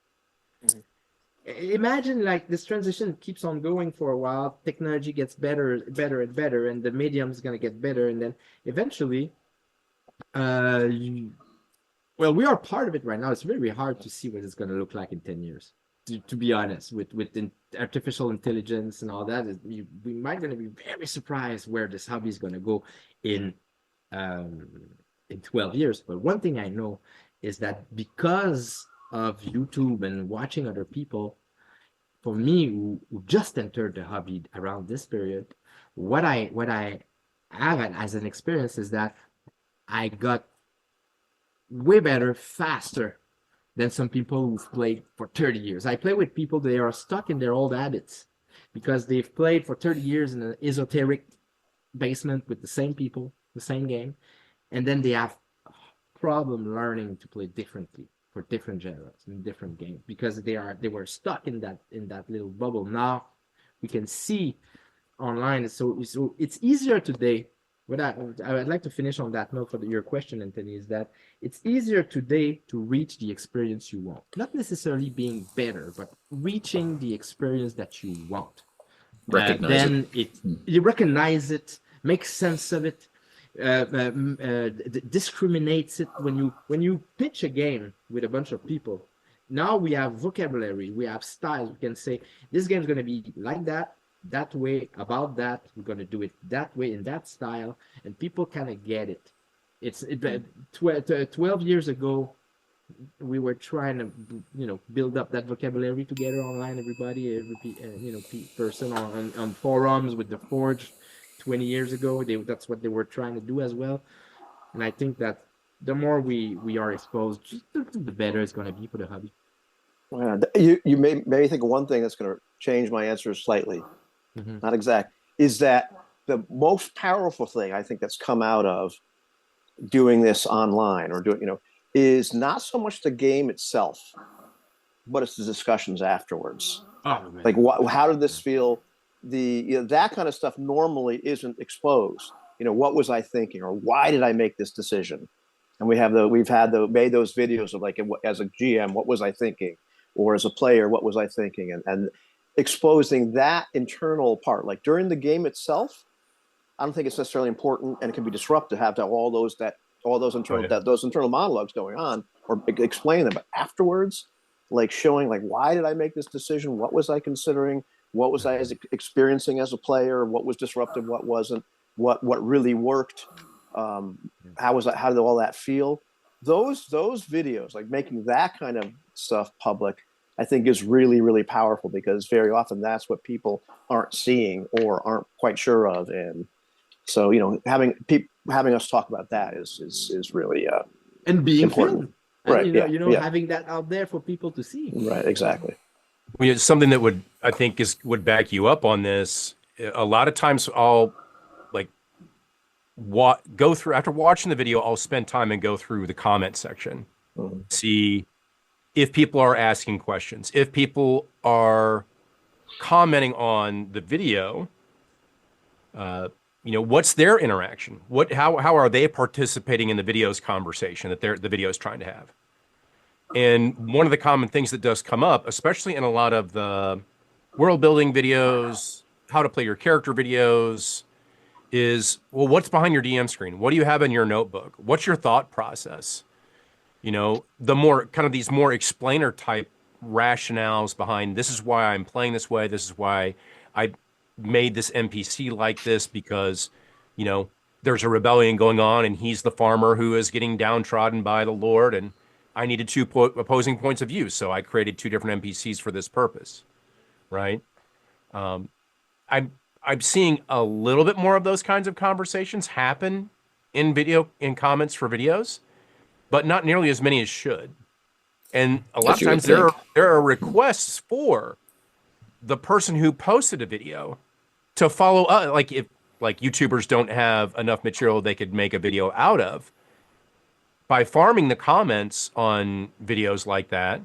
Imagine like this transition keeps on going for a while. Technology gets better and better, and the medium is going to get better. And then eventually, well, we are part of it right now. It's very hard to see what it's going to look like in 10 years. To be honest, with artificial intelligence and all that, we might going to be very surprised where this hobby is going to go in 12 years. But one thing I know is that because of YouTube and watching other people, for me who just entered the hobby around this period, what I have as an experience is that I got way better faster than some people who've played for 30 years. I play with people, they are stuck in their old habits because they've played for 30 years in an esoteric basement with the same people, the same game, and then they have a problem learning to play differently for different genres and different games because they were stuck in that little bubble. Now we can see online, so it's easier today. What I would like to finish on that note for your question, Anthony, is that it's easier today to reach the experience you want. Not necessarily being better, but reaching the experience that you want. Recognize you recognize it, make sense of it, discriminates it. When you pitch a game with a bunch of people, now we have vocabulary, we have styles. We can say this game is going to be like that way, about that, we're going to do it that way in that style, and people kind of get it. 12 years ago we were trying to build up that vocabulary together online, every person on forums with the Forge 20 years ago. That's what they were trying to do as well. And I think that the more we are exposed, the better it's going to be for the hobby. You made me think of one thing that's going to change my answer slightly. Not exact, is that the most powerful thing I think that's come out of doing this online or is not so much the game itself, but it's the discussions afterwards. Like how did this feel? That kind of stuff normally isn't exposed. What was I thinking, or why did I make this decision? And we've made those videos of like, as a GM, what was I thinking, or as a player, what was I thinking, and exposing that internal part. Like during the game itself, I don't think it's necessarily important, and it can be disruptive to have all those internal monologues going on or explain them. But afterwards, like showing like, why did I make this decision? What was I considering? What was I experiencing as a player? What was disruptive? What wasn't? What really worked? How did all that feel? Those videos, like making that kind of stuff public, I think is really, really powerful, because very often that's what people aren't seeing or aren't quite sure of. And so, having us talk about that is really and being important. Right. And, having that out there for people to see. Right. Exactly. Something that would back you up on this. A lot of times I'll go through, after watching the video, I'll spend time and go through the comment section, see if people are asking questions, if people are commenting on the video, what's their interaction? How are they participating in the video's conversation that the video is trying to have? And one of the common things that does come up, especially in a lot of the world building videos, how to play your character videos, is, well, what's behind your DM screen? What do you have in your notebook? What's your thought process? The more kind of these more explainer type rationales behind, this is why I'm playing this way. This is why I made this NPC like this, because, there's a rebellion going on and he's the farmer who is getting downtrodden by the Lord. And I needed two opposing points of view, so I created two different NPCs for this purpose, right? I'm seeing a little bit more of those kinds of conversations happen in comments for videos, but not nearly as many as should. And a lot As of you would times think. there are requests for the person who posted a video to follow up. Like if YouTubers don't have enough material they could make a video out of, by farming the comments on videos like that,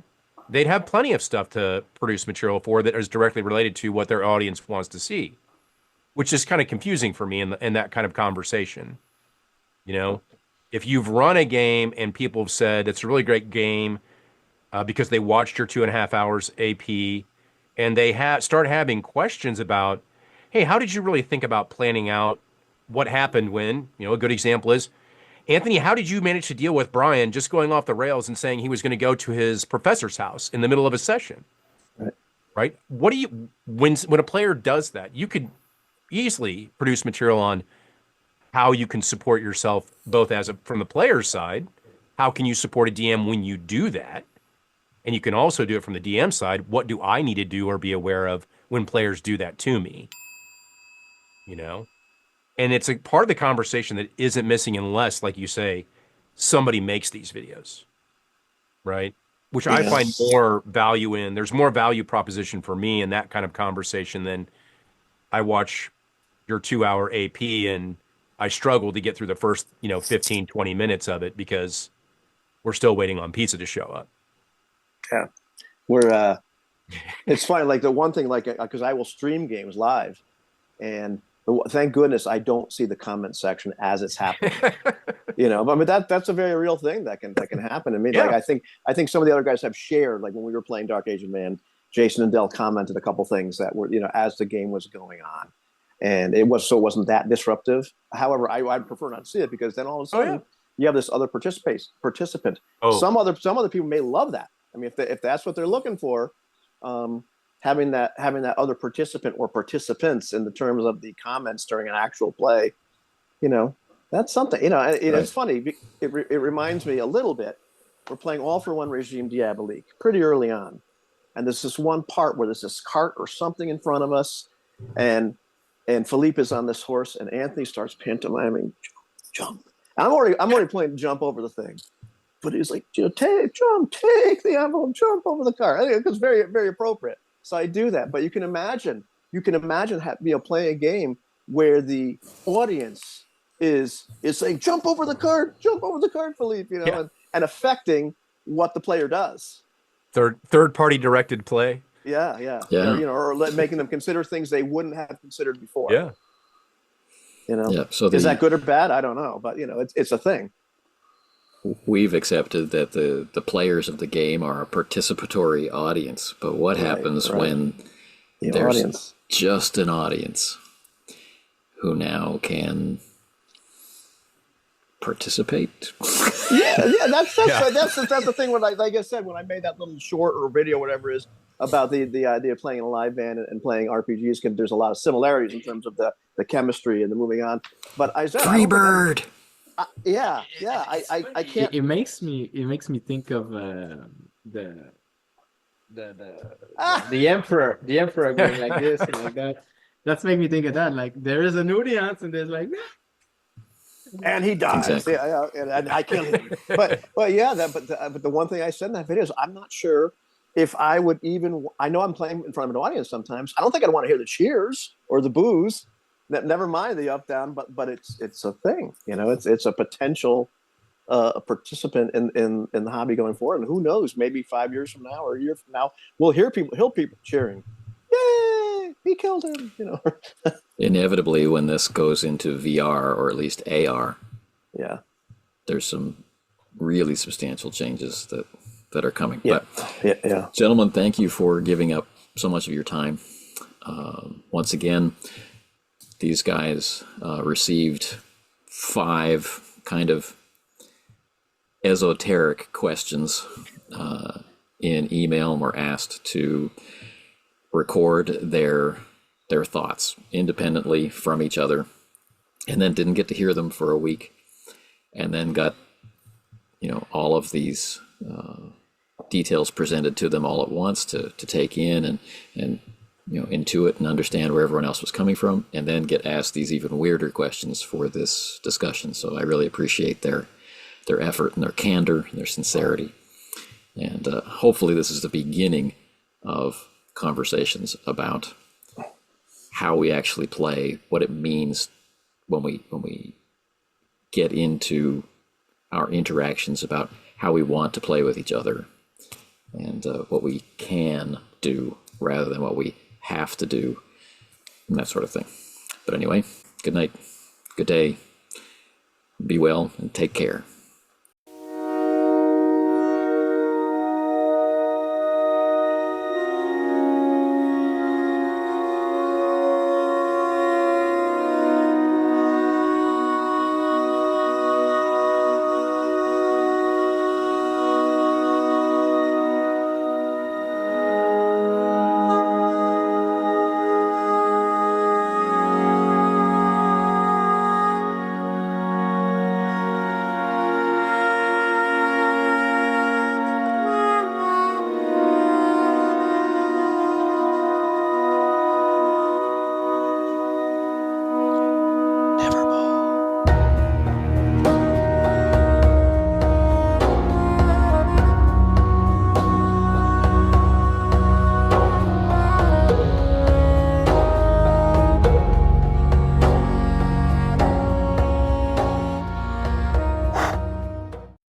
they'd have plenty of stuff to produce material for that is directly related to what their audience wants to see, which is kind of confusing for me in that kind of conversation. You know, if you've run a game and people have said it's a really great game because they watched your 2.5 hours AP, and they start having questions about, hey, how did you really think about planning out what happened when, a good example is, Anthony, how did you manage to deal with Brian just going off the rails and saying he was going to go to his professor's house in the middle of a session? Right? What do you, when a player does that, you could easily produce material on how you can support yourself both from the player's side, how can you support a DM when you do that? And you can also do it from the DM side. What do I need to do or be aware of when players do that to me? And it's a part of the conversation that isn't missing unless, like you say, somebody makes these videos, right? Which I find more value in. There's more value proposition for me in that kind of conversation than I watch your 2-hour AP and I struggle to get through the first, 15, 20 minutes of it because we're still waiting on pizza to show up. Yeah. It's funny, like the one thing, like, because I will stream games live, and thank goodness I don't see the comment section as it's happening. But that's a very real thing that can happen. I mean, like I think some of the other guys have shared, like when we were playing Dark Age of Man, Jason and Dell commented a couple things that were, as the game was going on, and it wasn't that disruptive. However, I'd prefer not to see it because then all of a sudden you have this other participant. Some other people may love that. I mean, if that's what they're looking for, having that other participant or participants in the terms of the comments during an actual play, that's something. It's funny. It reminds me a little bit. We're playing All for One Regime Diabolique pretty early on, and there's this one part where there's this cart or something in front of us, and Philippe is on this horse, and Anthony starts pantomiming, jump. I'm already playing jump over the thing. But he's like, take the envelope, jump over the car. I think it's very, very appropriate. So I do that. But you can imagine playing a game where the audience is saying, jump over the cart, Philippe, and affecting what the player does. Third party directed play. Yeah. Or making them consider things they wouldn't have considered before. Yeah. So is that good or bad? I don't know. But it's a thing. We've accepted that the players of the game are a participatory audience, but what happens when there's just an audience who now can participate? That's the thing. When like I said, when I made that little short or video, whatever it is, about the idea of playing in a live band and playing RPGs, because there's a lot of similarities in terms of the chemistry and the moving on. But I said, Freebird. I can't. It makes me think of the emperor going like this and like that. That's make me think of that. Like there is an audience and there's like, and he dies. Exactly. And I kill him. But the one thing I said in that video is I'm not sure if I would even. I know I'm playing in front of an audience sometimes. I don't think I'd want to hear the cheers or the boos. Never mind the up down, but it's a thing. It's a potential participant in the hobby going forward. And who knows? Maybe 5 years from now or a year from now, we'll hear people cheering. Yay! He killed him. Inevitably, when this goes into VR or at least AR, there's some really substantial changes that are coming. But gentlemen, thank you for giving up so much of your time. Once again, these guys received 5 kind of esoteric questions in email and were asked to record their thoughts independently from each other, and then didn't get to hear them for a week, and then got all of these details presented to them all at once to take in and intuit and understand where everyone else was coming from, and then get asked these even weirder questions for this discussion. So I really appreciate their effort and their candor and their sincerity. And hopefully this is the beginning of conversations about how we actually play, what it means when we get into our interactions, about how we want to play with each other, and what we can do rather than what we have to do, and that sort of thing. But anyway, good night, good day, be well, and take care.